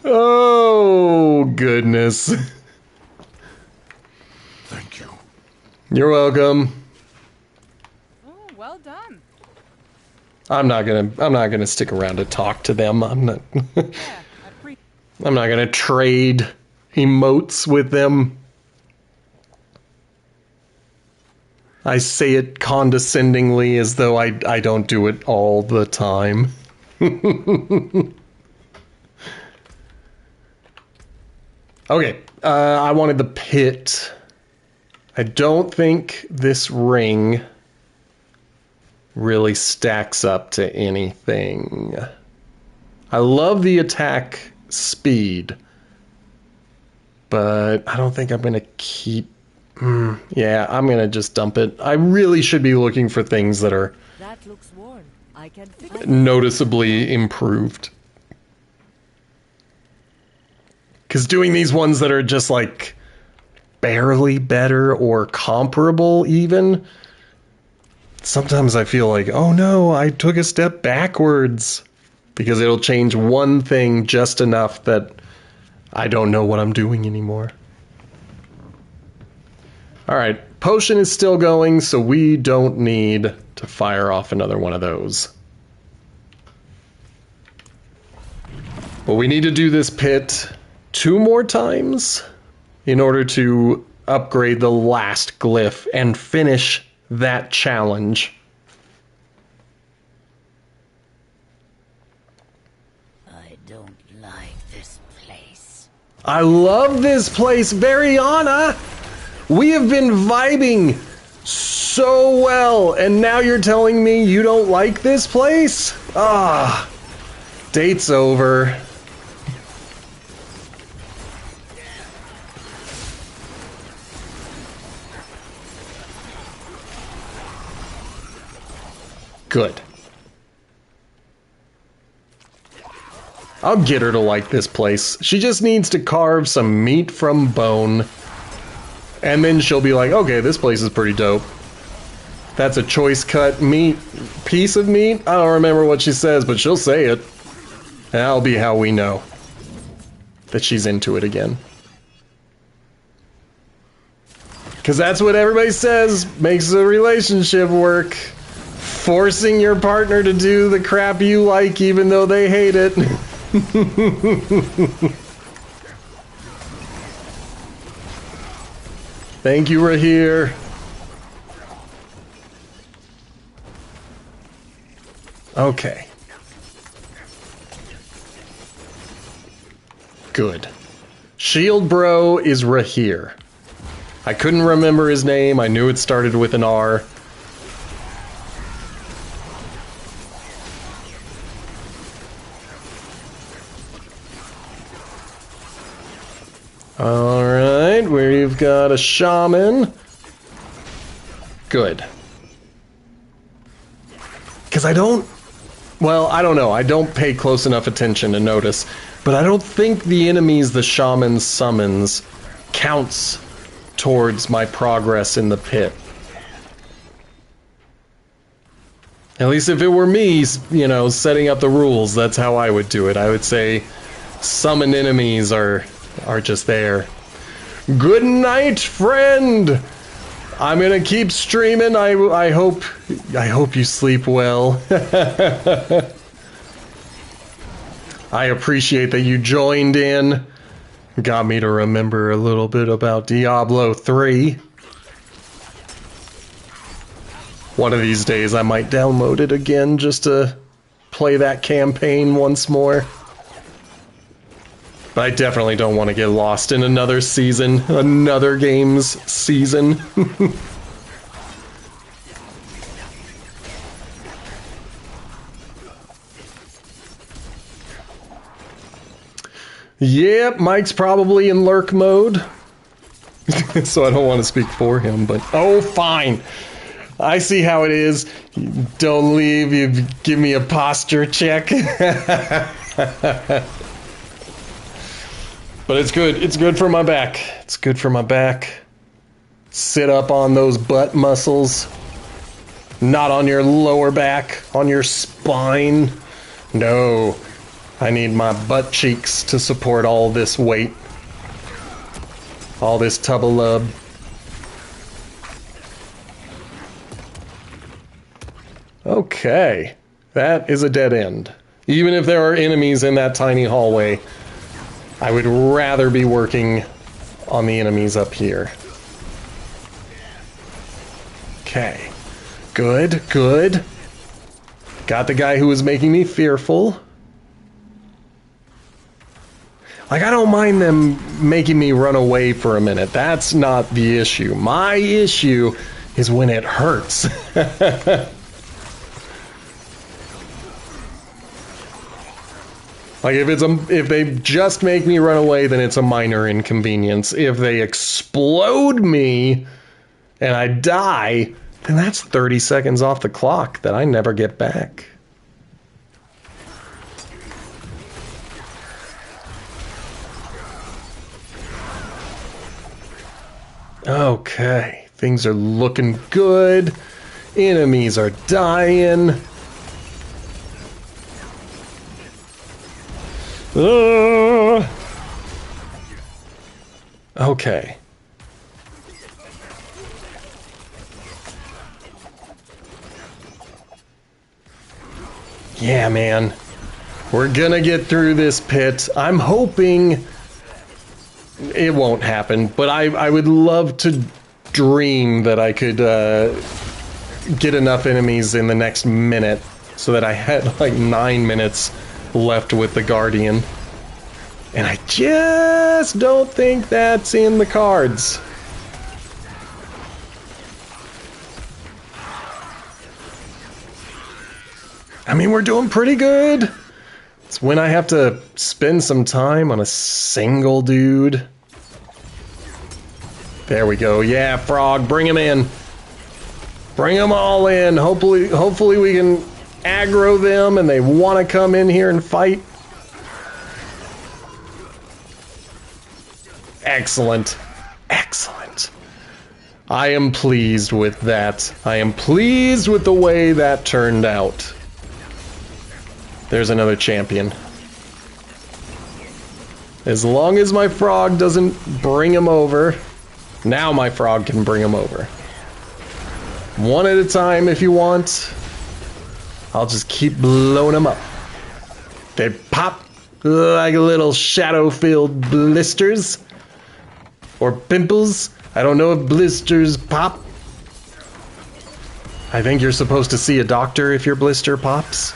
Oh, goodness. Thank you. You're welcome. Oh, well done. I'm not gonna stick around to talk to them. I'm not gonna trade emotes with them. I say it condescendingly as though I don't do it all the time. Okay, I wanted the pit. I don't think this ring really stacks up to anything. I love the attack speed, but I don't think I'm going to keep... yeah, I'm going to just dump it. I really should be looking for things that are That looks worn. I can fix it. noticeably improved. Because doing these ones that are just like barely better or comparable even, sometimes I feel like, oh no, I took a step backwards. Because it'll change one thing just enough that I don't know what I'm doing anymore. Alright, potion is still going, so we don't need to fire off another one of those. But we need to do this pit 2 more times in order to upgrade the last glyph and finish that challenge. I don't like this place. I love this place, Variana! We have been vibing so well, and now you're telling me you don't like this place? Ah, date's over. Good. I'll get her to like this place. She just needs to carve some meat from bone. And then she'll be like, okay, this place is pretty dope. That's a choice cut meat, piece of meat? I don't remember what she says, but she'll say it. And that'll be how we know that she's into it again. Because that's what everybody says makes a relationship work. Forcing your partner to do the crap you like even though they hate it. Thank you, Rahir. Okay. Good. Shield Bro is Rahir. I couldn't remember his name. I knew it started with an R. Alright, we've got a shaman. Good. Because I don't know. I don't pay close enough attention to notice. But I don't think the enemies the shaman summons counts towards my progress in the pit. At least if it were me, you know, setting up the rules, that's how I would do it. I would say summon enemies are just there. Good night, friend! I'm gonna keep streaming. I hope you sleep well. I appreciate that you joined in. Got me to remember a little bit about Diablo 3. One of these days I might download it again just to play that campaign once more. But I definitely don't want to get lost in another season, another game's season. Yep, Mike's probably in lurk mode. So I don't want to speak for him, but... Oh, fine. I see how it is. You don't leave, you give me a posture check. But it's good. It's good for my back. It's good for my back. Sit up on those butt muscles. Not on your lower back. On your spine. No. I need my butt cheeks to support all this weight. All this tub of love. Okay. That is a dead end. Even if there are enemies in that tiny hallway, I would rather be working on the enemies up here. Okay. Good, good. Got the guy who was making me fearful. Like, I don't mind them making me run away for a minute. That's not the issue. My issue is when it hurts. Like, if they just make me run away, then it's a minor inconvenience. If they explode me and I die, then that's 30 seconds off the clock that I never get back. Okay, things are looking good. Enemies are dying. Okay. Yeah, man. We're gonna get through this pit. I'm hoping it won't happen, but I would love to dream that I could get enough enemies in the next minute so that I had like 9 minutes left with the Guardian. And I just don't think that's in the cards. I mean, we're doing pretty good. It's when I have to spend some time on a single dude. There we go. Yeah, Frog, bring him in. Bring them all in. Hopefully we can aggro them and they want to come in here and fight. Excellent. Excellent. I am pleased with that. I am pleased with the way that turned out. There's another champion. As long as my frog doesn't bring him over. Now my frog can bring him over. One at a time if you want. I'll just keep blowing them up. They pop like little shadow-filled blisters. Or pimples. I don't know if blisters pop. I think you're supposed to see a doctor if your blister pops.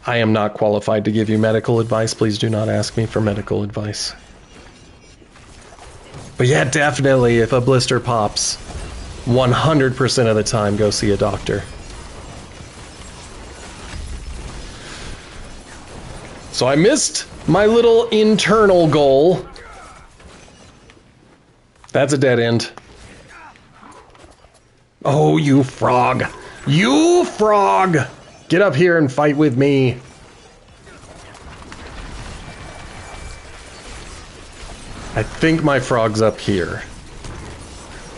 I am not qualified to give you medical advice. Please do not ask me for medical advice. But yeah, definitely, if a blister pops, 100% of the time, go see a doctor. So I missed my little internal goal. That's a dead end. Oh, you frog. You frog! Get up here and fight with me. I think my frog's up here.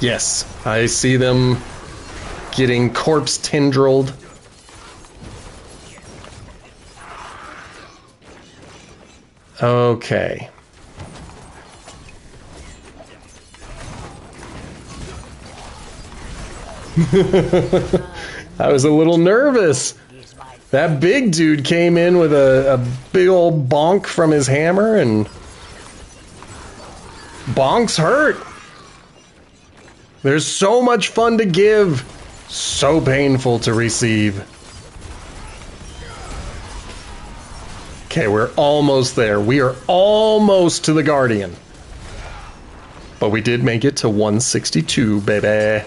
Yes, I see them getting corpse tendrilled. Okay. I was a little nervous. That big dude came in with a big old bonk from his hammer, and bonks hurt. There's so much fun to give, so painful to receive. Okay, we're almost there. We are almost to the Guardian. But we did make it to 162, baby.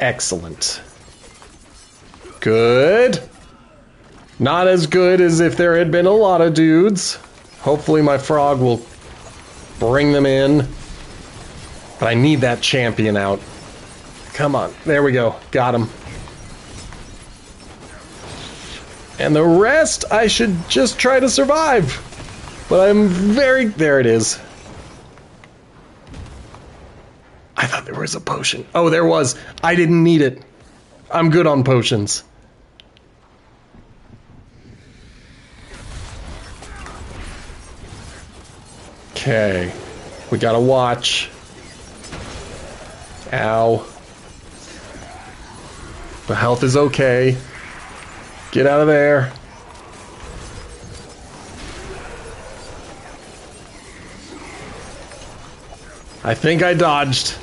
Excellent. Good. Not as good as if there had been a lot of dudes. Hopefully my frog will bring them in. But I need that champion out. Come on. There we go. Got him. And the rest, I should just try to survive. But I'm very... There it is. I thought there was a potion. Oh, there was. I didn't need it. I'm good on potions. Okay. We gotta watch. Ow. The health is okay. Get out of there. I think I dodged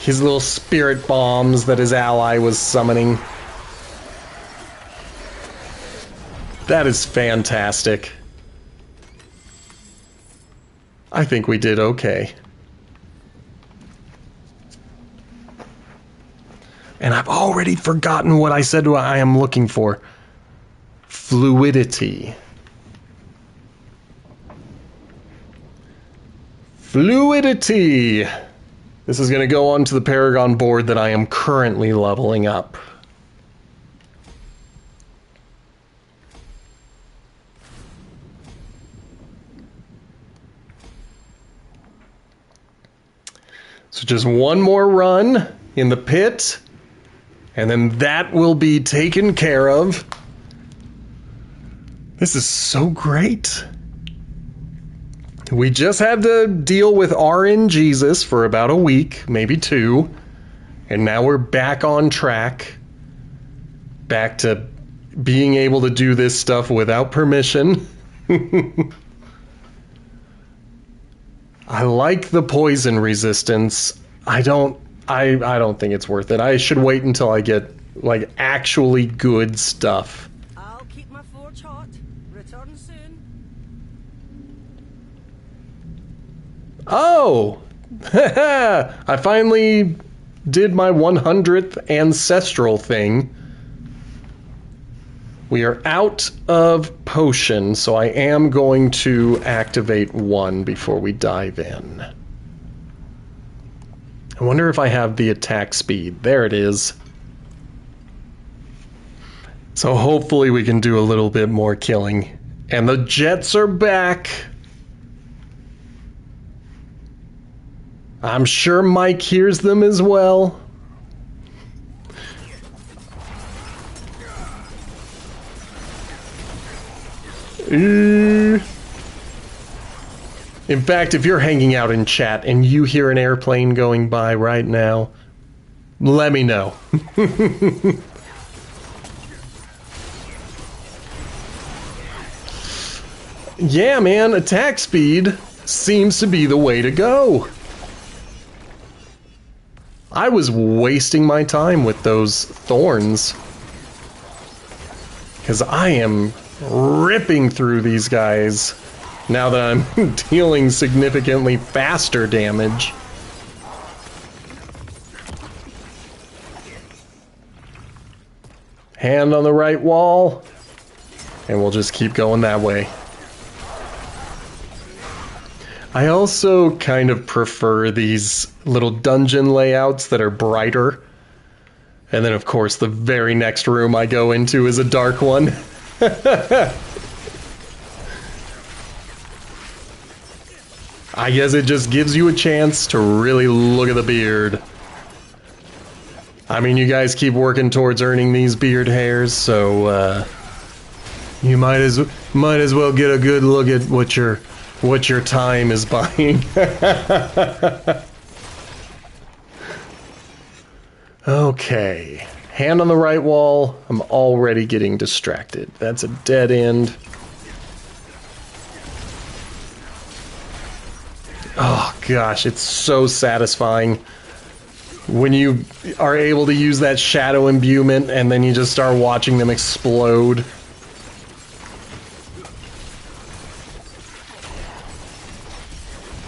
his little spirit bombs that his ally was summoning. That is fantastic. I think we did okay. And I've already forgotten what I said I am looking for. Fluidity. Fluidity! This is going to go onto the Paragon board that I am currently leveling up. So just one more run in the pit, and then that will be taken care of. This is so great. We just had to deal with RN Jesus for about a week, maybe 2, and now we're back on track. Back to being able to do this stuff without permission. I like the poison resistance. I don't think it's worth it. I should wait until I get like actually good stuff. I'll keep my forge hot. Return soon. Oh! I finally did my 100th ancestral thing. We are out of potion, so I am going to activate 1 before we dive in. I wonder if I have the attack speed. There it is. So hopefully we can do a little bit more killing. And the jets are back. I'm sure Mike hears them as well. In fact, if you're hanging out in chat and you hear an airplane going by right now, let me know. Yeah, man, attack speed seems to be the way to go. I was wasting my time with those thorns, because I am ripping through these guys now that I'm dealing significantly faster damage. Hand on the right wall, and we'll just keep going that way. I also kind of prefer these little dungeon layouts that are brighter. And then, of course, the very next room I go into is a dark one. I guess it just gives you a chance to really look at the beard. I mean, you guys keep working towards earning these beard hairs, so you might as well get a good look at what your time is buying. Okay. Hand on the right wall. I'm already getting distracted. That's a dead end. Oh gosh, it's so satisfying when you are able to use that shadow imbuement and then you just start watching them explode.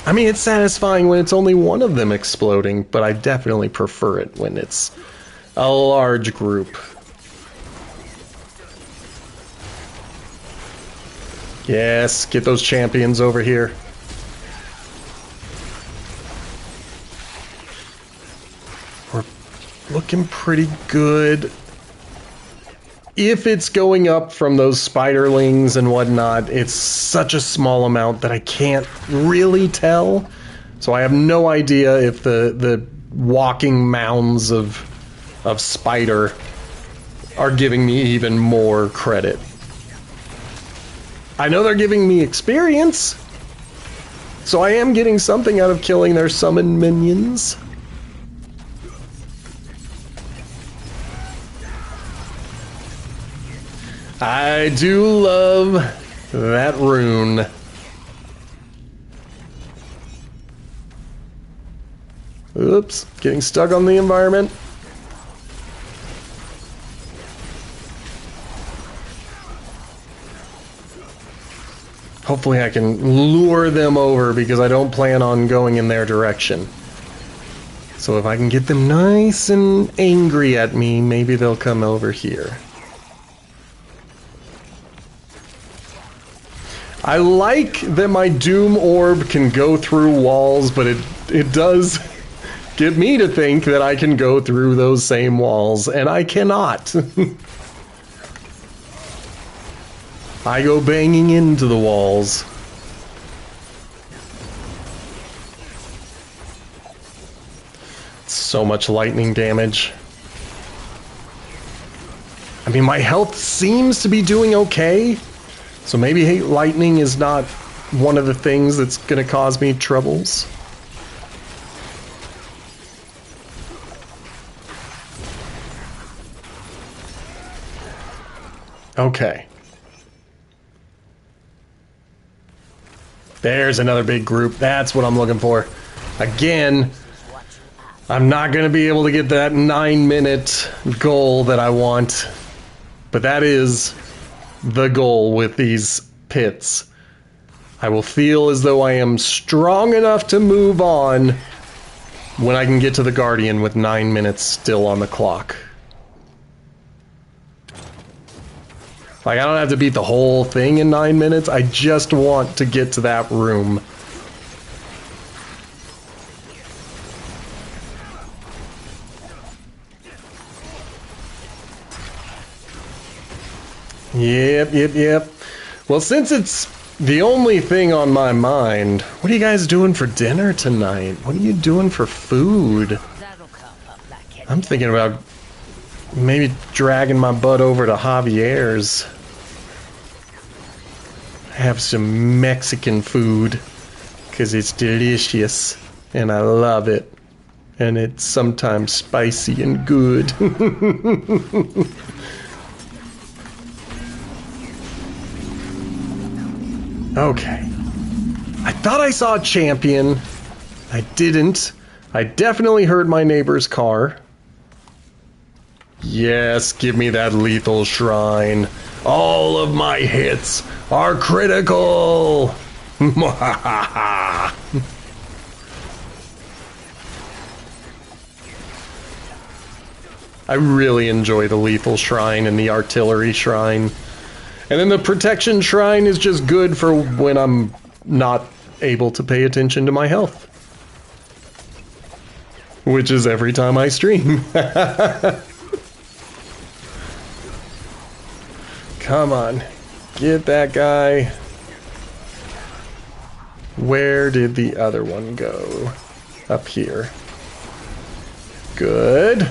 I mean, it's satisfying when it's only one of them exploding, but I definitely prefer it when it's a large group. Yes, get those champions over here. We're looking pretty good. If it's going up from those spiderlings and whatnot, it's such a small amount that I can't really tell. So I have no idea if the walking mounds of spider are giving me even more credit. I know they're giving me experience, so I am getting something out of killing their summoned minions. I do love that rune. Oops, getting stuck on the environment. Hopefully I can lure them over because I don't plan on going in their direction. So if I can get them nice and angry at me, maybe they'll come over here. I like that my Doom Orb can go through walls, but it does get me to think that I can go through those same walls, and I cannot. I go banging into the walls. So much lightning damage. I mean, my health seems to be doing okay, so maybe lightning is not one of the things that's going to cause me troubles. Okay. There's another big group. That's what I'm looking for. Again, I'm not going to be able to get that 9-minute goal that I want. But that is the goal with these pits. I will feel as though I am strong enough to move on when I can get to the Guardian with 9 minutes still on the clock. Like, I don't have to beat the whole thing in 9 minutes. I just want to get to that room. Yep. Well, since it's the only thing on my mind, what are you guys doing for dinner tonight? What are you doing for food? I'm thinking about maybe dragging my butt over to Javier's. Have some Mexican food, because it's delicious, and I love it. And it's sometimes spicy and good. Okay. I thought I saw a champion. I didn't. I definitely heard my neighbor's car. Yes, give me that lethal shrine. All of my hits are critical. I really enjoy the lethal shrine and the artillery shrine. And then the protection shrine is just good for when I'm not able to pay attention to my health. Which is every time I stream. Come on. Get that guy. Where did the other one go? Up here. Good.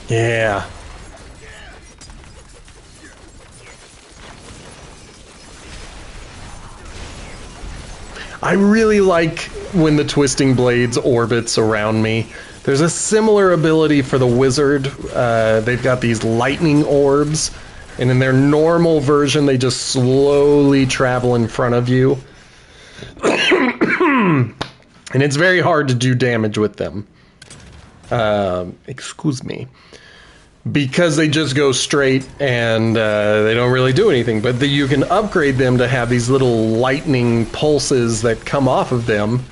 Yeah. I really like when the Twisting Blades orbits around me. There's a similar ability for the Wizard. They've got these lightning orbs, and in their normal version, they just slowly travel in front of you. And it's very hard to do damage with them. Excuse me. Because they just go straight and they don't really do anything. But you can upgrade them to have these little lightning pulses that come off of them.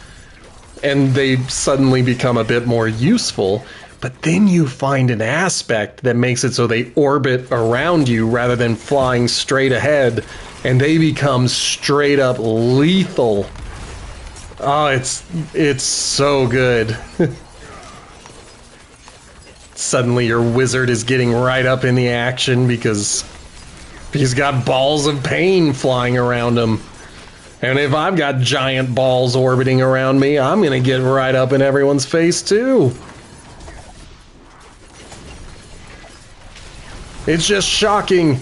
And they suddenly become a bit more useful. But then you find an aspect that makes it so they orbit around you rather than flying straight ahead. And they become straight up lethal. Oh, it's so good. Suddenly your wizard is getting right up in the action because he's got balls of pain flying around him. And if I've got giant balls orbiting around me, I'm going to get right up in everyone's face too. It's just shocking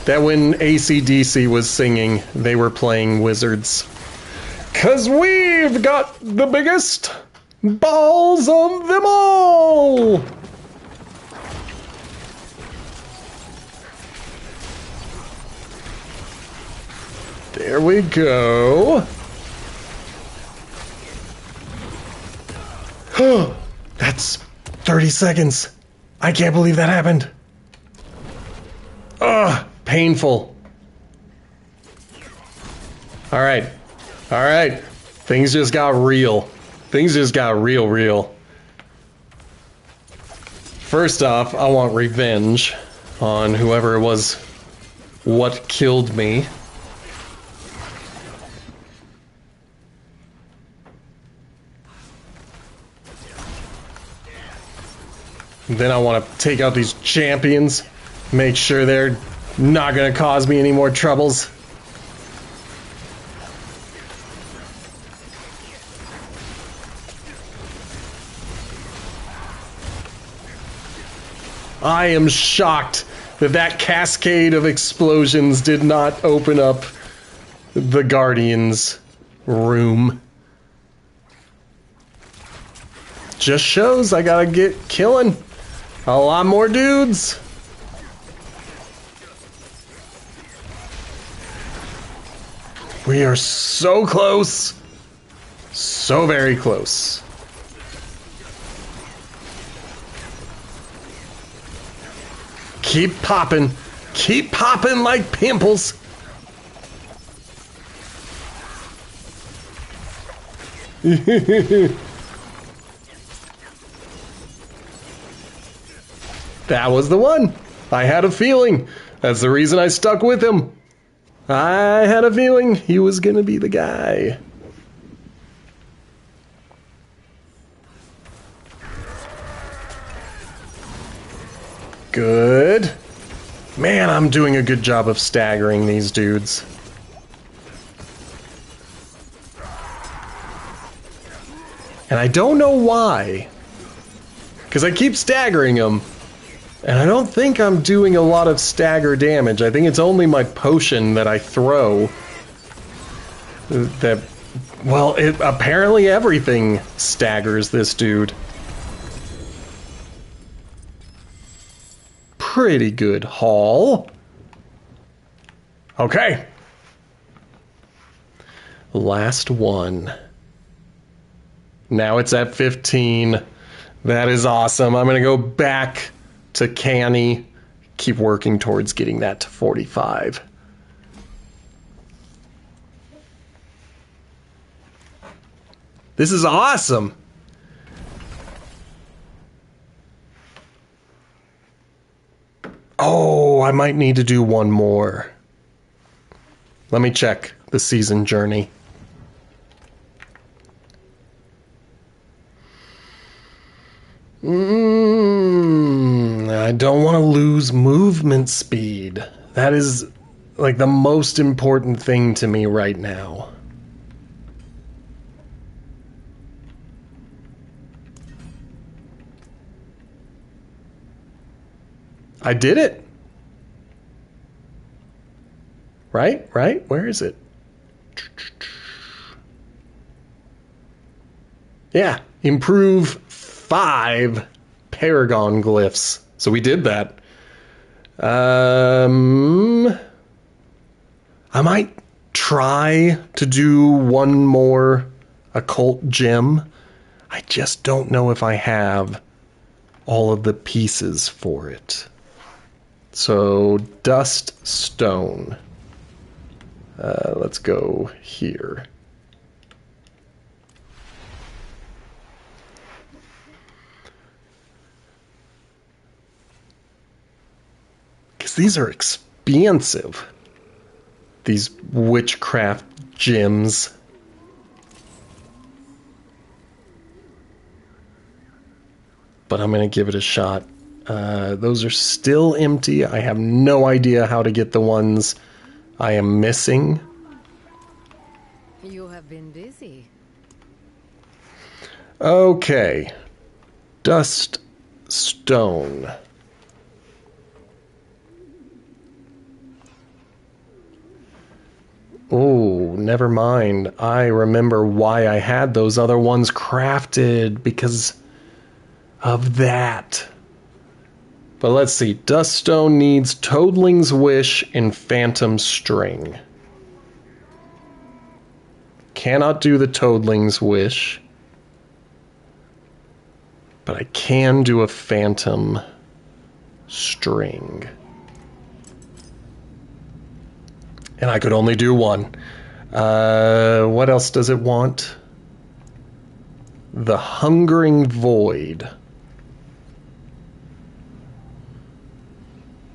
that when AC/DC was singing, they were playing wizards. 'Cause we've got the biggest balls of them all! There we go. That's 30 seconds. I can't believe that happened. Ugh, painful. All right. Things just got real. Things just got real. First off, I want revenge on whoever it was what killed me. Then I want to take out these champions, make sure they're not going to cause me any more troubles. I am shocked that that cascade of explosions did not open up the Guardian's room. Just shows I gotta get killing a lot more dudes. We are so close. So very close. Keep popping. Keep popping like pimples. That was the one. I had a feeling. That's the reason I stuck with him. I had a feeling he was gonna be the guy. Good. Man, I'm doing a good job of staggering these dudes. And I don't know why. Because I keep staggering them. And I don't think I'm doing a lot of stagger damage. I think it's only my potion that I throw. That, well, apparently everything staggers this dude. Pretty good haul. Okay. Last one. Now it's at 15. That is awesome. I'm going to go back to Canny. Keep working towards getting that to 45. This is awesome. Oh, I might need to do one more. Let me check the season journey. I don't want to lose movement speed. That is like the most important thing to me right now. I did it. Right? Where is it? Yeah, improve 5 Paragon Glyphs. So we did that. I might try to do one more occult gem. I just don't know if I have all of the pieces for it. So, dust stone. Let's go here. Because these are expensive. These witchcraft gems. But I'm going to give it a shot. Those are still empty. I have no idea how to get the ones I am missing. You have been busy. Okay. Dust stone. Oh, never mind. I remember why I had those other ones crafted, because of that. But let's see. Duststone needs Toadling's Wish and Phantom String. cannot do the Toadling's Wish. But I can do a Phantom String. And I could only do one. What else does it want? The Hungering Void.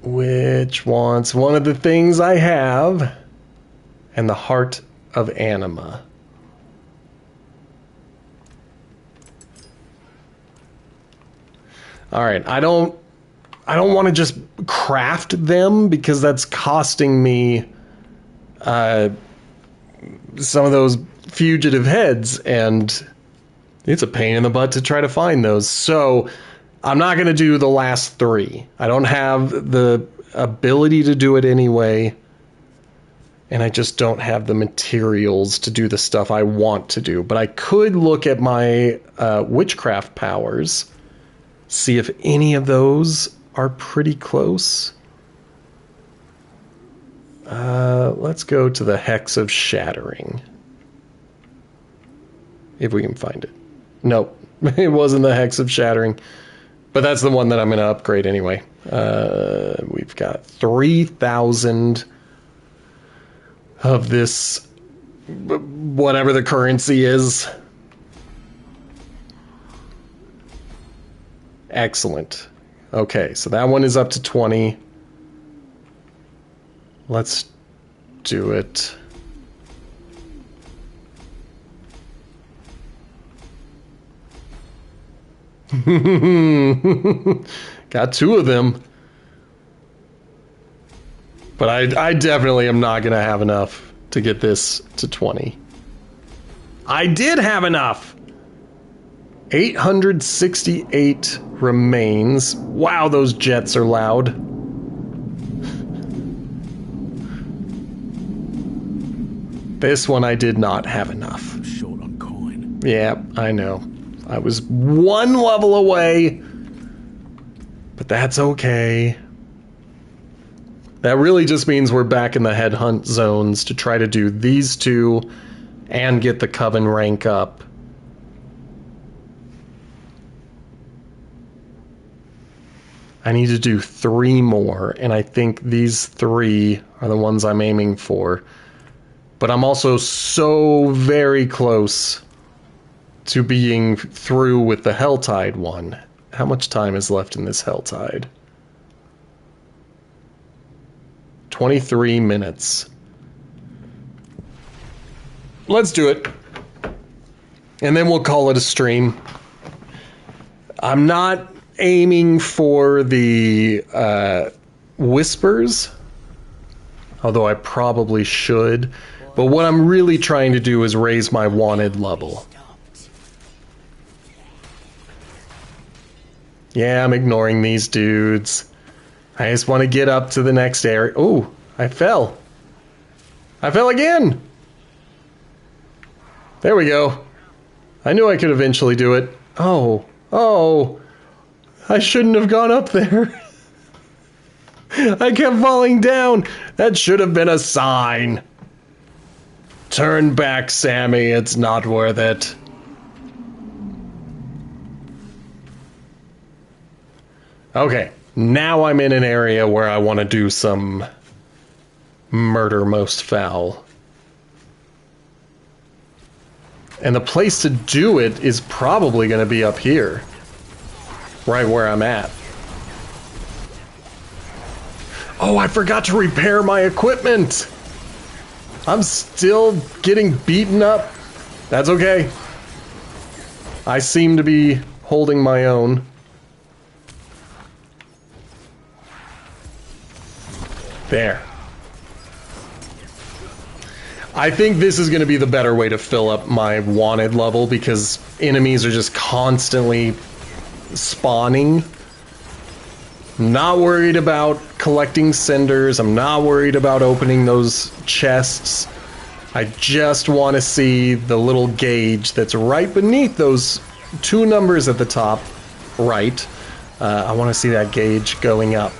Which wants one of the things I have. And the Heart of Anima. Alright, I don't want to just craft them because that's costing me some of those fugitive heads, and it's a pain in the butt to try to find those. So I'm not going to do the last 3. I don't have the ability to do it anyway, and I just don't have the materials to do the stuff I want to do. But I could look at my witchcraft powers, see if any of those are pretty close. Let's go to the Hex of Shattering. If we can find it. Nope, it wasn't the Hex of Shattering. But that's the one that I'm going to upgrade anyway. We've got 3,000 of this, whatever the currency is. Excellent. Okay, so that one is up to 20. Let's do it. Got 2 of them. But I definitely am not going to have enough to get this to 20. I did have enough! 868 remains. Wow, those jets are loud. This one I did not have enough. I'm short on coin. Yeah, I know. I was 1 level away. But that's okay. That really just means we're back in the headhunt zones to try to do these 2 and get the Coven rank up. I need to do 3 more, and I think these 3 are the ones I'm aiming for. But I'm also so very close to being through with the Helltide one. How much time is left in this Helltide? 23 minutes. Let's do it. And then we'll call it a stream. I'm not aiming for the whispers, although I probably should. But what I'm really trying to do is raise my wanted level. Yeah, I'm ignoring these dudes. I just want to get up to the next area. Oh, I fell. I fell again. There we go. I knew I could eventually do it. Oh, I shouldn't have gone up there. I kept falling down. That should have been a sign. Turn back, Sammy. It's not worth it. Okay, now I'm in an area where I want to do some murder most foul. And the place to do it is probably going to be up here. Right where I'm at. Oh, I forgot to repair my equipment! I'm still getting beaten up. That's okay. I seem to be holding my own. There. I think this is going to be the better way to fill up my wanted level because enemies are just constantly spawning. I'm not worried about collecting cinders. I'm not worried about opening those chests. I just want to see the little gauge that's right beneath those 2 numbers at the top right. I want to see that gauge going up.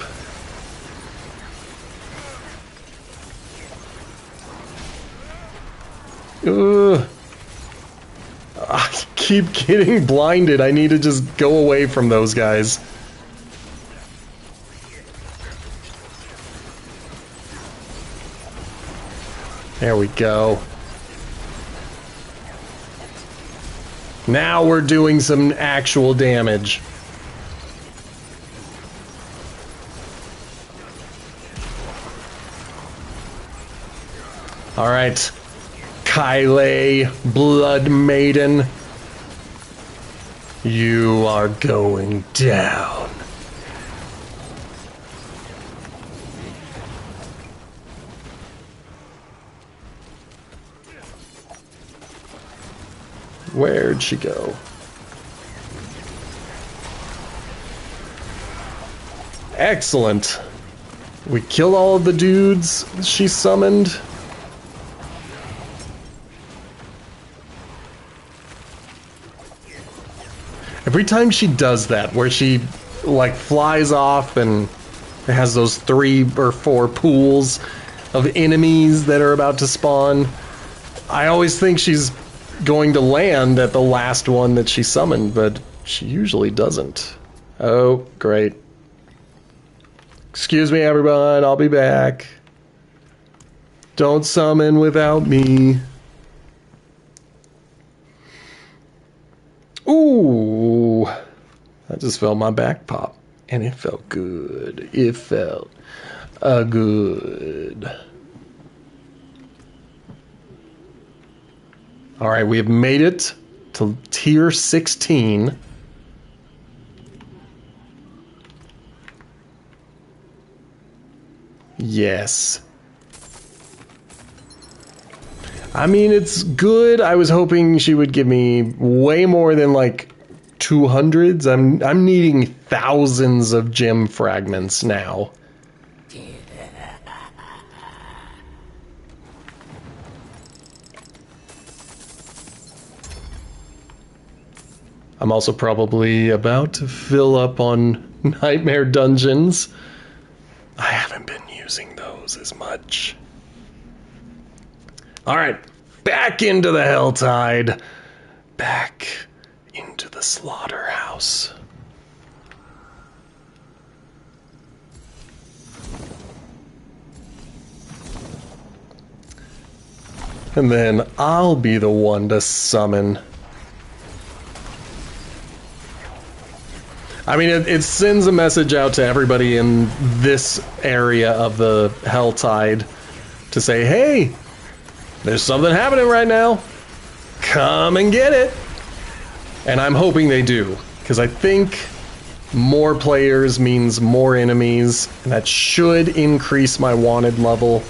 Ugh, keep getting blinded. I need to just go away from those guys. There we go. Now we're doing some actual damage. All right. Kyle, Blood Maiden. You are going down. Where'd she go? Excellent. We killed all of the dudes she summoned. Every time she does that, where she like flies off and has those 3 or 4 pools of enemies that are about to spawn, I always think she's going to land at the last one that she summoned, but she usually doesn't. Oh, great. Excuse me, everyone, I'll be back. Don't summon without me. Ooh, I just felt my back pop, and it felt good. It felt good. All right, we have made it to tier 16. Yes. I mean, it's good. I was hoping she would give me way more than like 200s. I'm needing thousands of gem fragments now. I'm also probably about to fill up on Nightmare Dungeons. I haven't been using those as much. Alright, back into the Helltide. Back into the slaughterhouse. And then I'll be the one to summon. I mean, it sends a message out to everybody in this area of the Helltide to say, hey, there's something happening right now. Come and get it. And I'm hoping they do, because I think more players means more enemies, and that should increase my wanted level,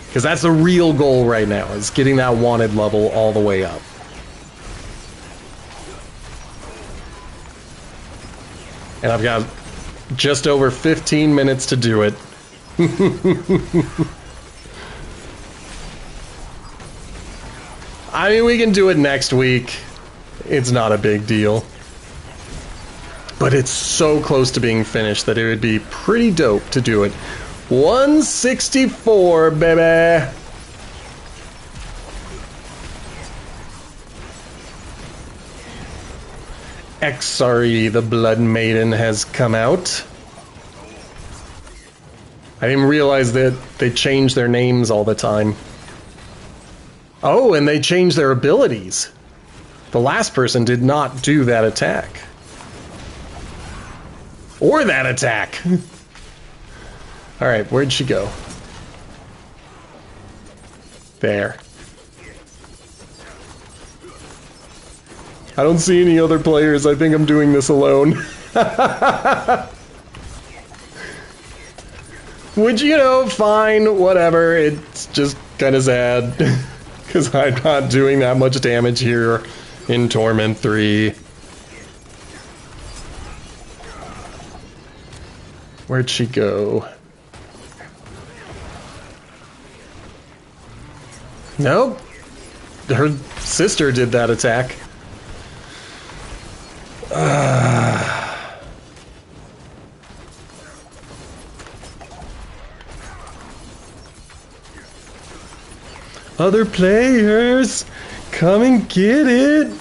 because that's the real goal right now, is getting that wanted level all the way up. And I've got just over 15 minutes to do it. I mean, we can do it next week. It's not a big deal. But it's so close to being finished that it would be pretty dope to do it. 164, baby! Xre, the Blood Maiden, has come out. I didn't realize that they change their names all the time. Oh, and they change their abilities. The last person did not do that attack. Or that attack. Alright, where'd she go? There. I don't see any other players. I think I'm doing this alone. Which, you know, fine, whatever. It's just kind of sad. Because I'm not doing that much damage here in Torment 3. Where'd she go? Nope. Her sister did that attack. Other players, come and get it.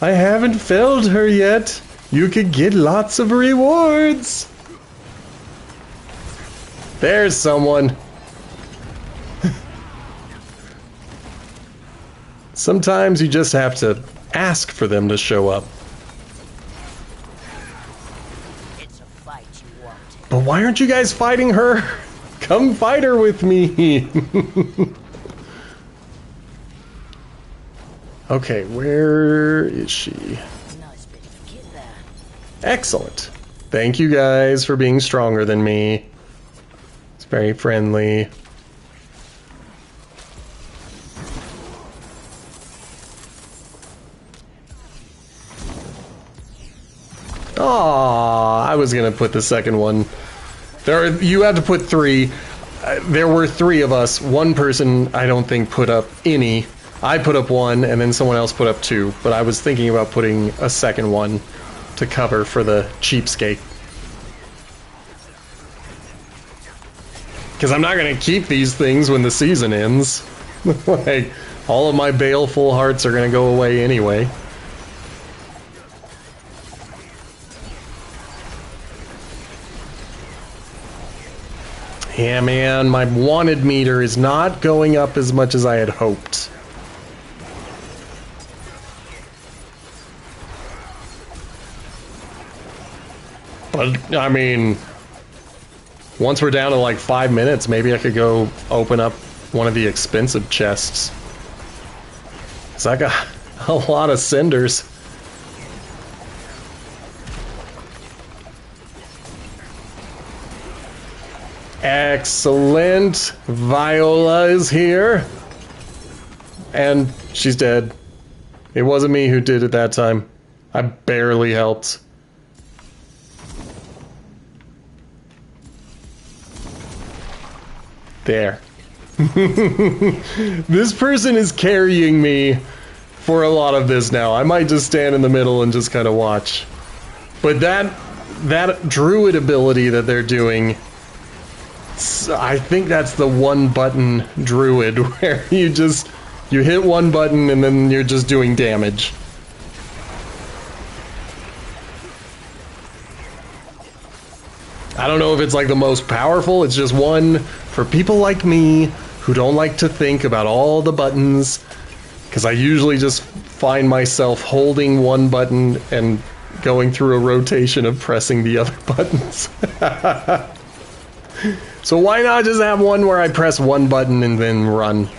I haven't felled her yet. You could get lots of rewards. There's someone. Sometimes you just have to ask for them to show up. It's a fight you want. But why aren't you guys fighting her? Come fight her with me. Okay, where is she? Nice bit of kit there. Excellent. Thank you guys for being stronger than me. It's very friendly. Aww, I was gonna put the second one. You have to put 3. There were 3 of us. One person I don't think put up any. I put up 1, and then someone else put up 2. But I was thinking about putting a second one to cover for the cheapskate. Because I'm not gonna keep these things when the season ends. Like, all of my baleful hearts are gonna go away anyway. Yeah, man, my wanted meter is not going up as much as I had hoped. But, I mean, once we're down to like 5 minutes, maybe I could go open up one of the expensive chests. 'Cause I got a lot of cinders. Excellent. Viola is here. And she's dead. It wasn't me who did it that time. I barely helped. There. This person is carrying me for a lot of this now. I might just stand in the middle and just kind of watch. But that druid ability that they're doing, I think that's the one button druid where you hit one button and then you're just doing damage. I don't know if it's like the most powerful. It's just one for people like me who don't like to think about all the buttons, because I usually just find myself holding one button and going through a rotation of pressing the other buttons. So why not just have one where I press one button and then run?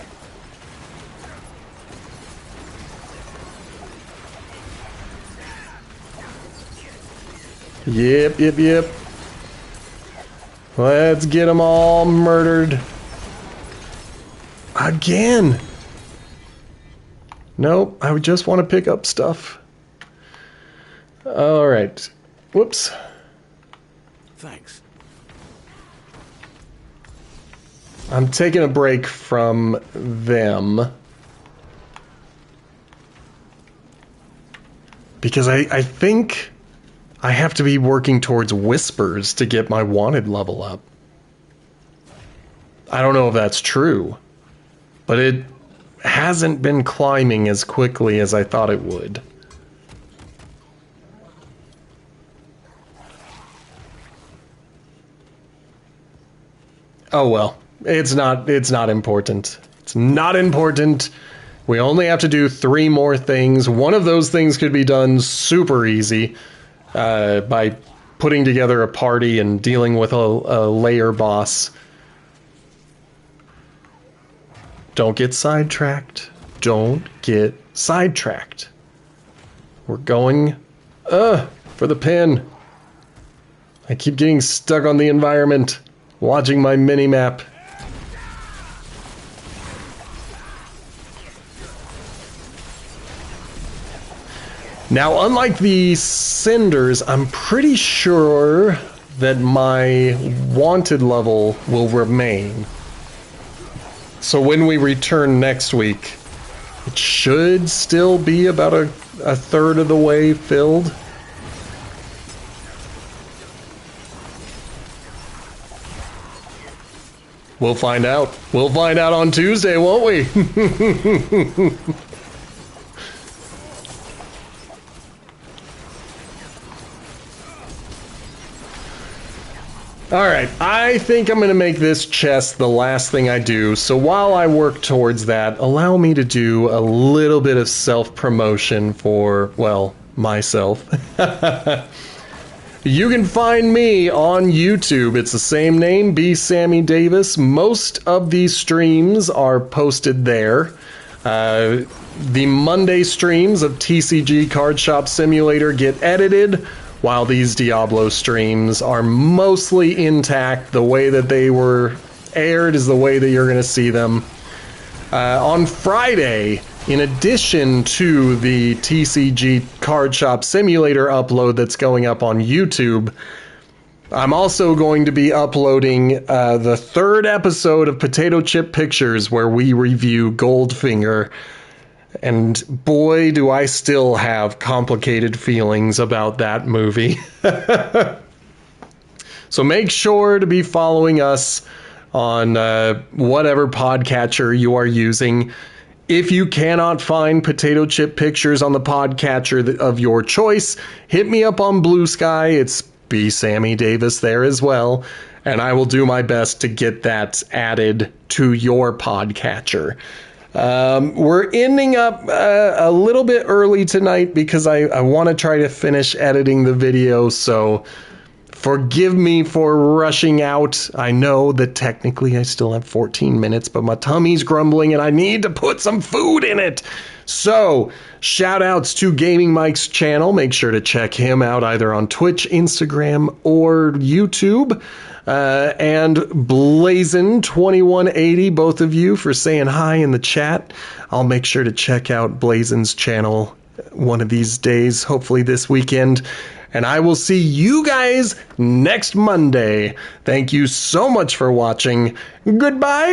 Yep. Let's get them all murdered. Again. Nope, I would just want to pick up stuff. Alright. Whoops. Thanks. I'm taking a break from them. Because I think I have to be working towards whispers to get my wanted level up. I don't know if that's true, but it hasn't been climbing as quickly as I thought it would. Oh well, it's not important. It's not important. We only have to do 3 more things. One of those things could be done super easy. By putting together a party and dealing with a layer boss. Don't get sidetracked. Don't get sidetracked. We're going for the pin. I keep getting stuck on the environment, watching my mini-map. Now, unlike the cinders, I'm pretty sure that my wanted level will remain. So when we return next week, it should still be about a third of the way filled. We'll find out. We'll find out on Tuesday, won't we? Alright, I think I'm going to make this chest the last thing I do, so while I work towards that, allow me to do a little bit of self-promotion for, well, myself. You can find me on YouTube. It's the same name, B Sammy Davis. Most of these streams are posted there. The Monday streams of TCG Card Shop Simulator get edited, while these Diablo streams are mostly intact. The way that they were aired is the way that you're going to see them. On Friday, in addition to the TCG Card Shop Simulator upload that's going up on YouTube, I'm also going to be uploading the third episode of Potato Chip Pictures, where we review Goldfinger. And boy, do I still have complicated feelings about that movie. So make sure to be following us on whatever podcatcher you are using. If you cannot find Potato Chip Pictures on the podcatcher of your choice, hit me up on Blue Sky. It's B Sammy Davis there as well. And I will do my best to get that added to your podcatcher. We're ending up a little bit early tonight because I want to try to finish editing the video, so forgive me for rushing out. I know that technically I still have 14 minutes, but my tummy's grumbling and I need to put some food in it. So, shout outs to Gaming Mike's channel. Make sure to check him out either on Twitch, Instagram, or YouTube. And Blazin2180, both of you, for saying hi in the chat. I'll make sure to check out Blazin's channel one of these days, hopefully this weekend. And I will see you guys next Monday. Thank you so much for watching. Goodbye!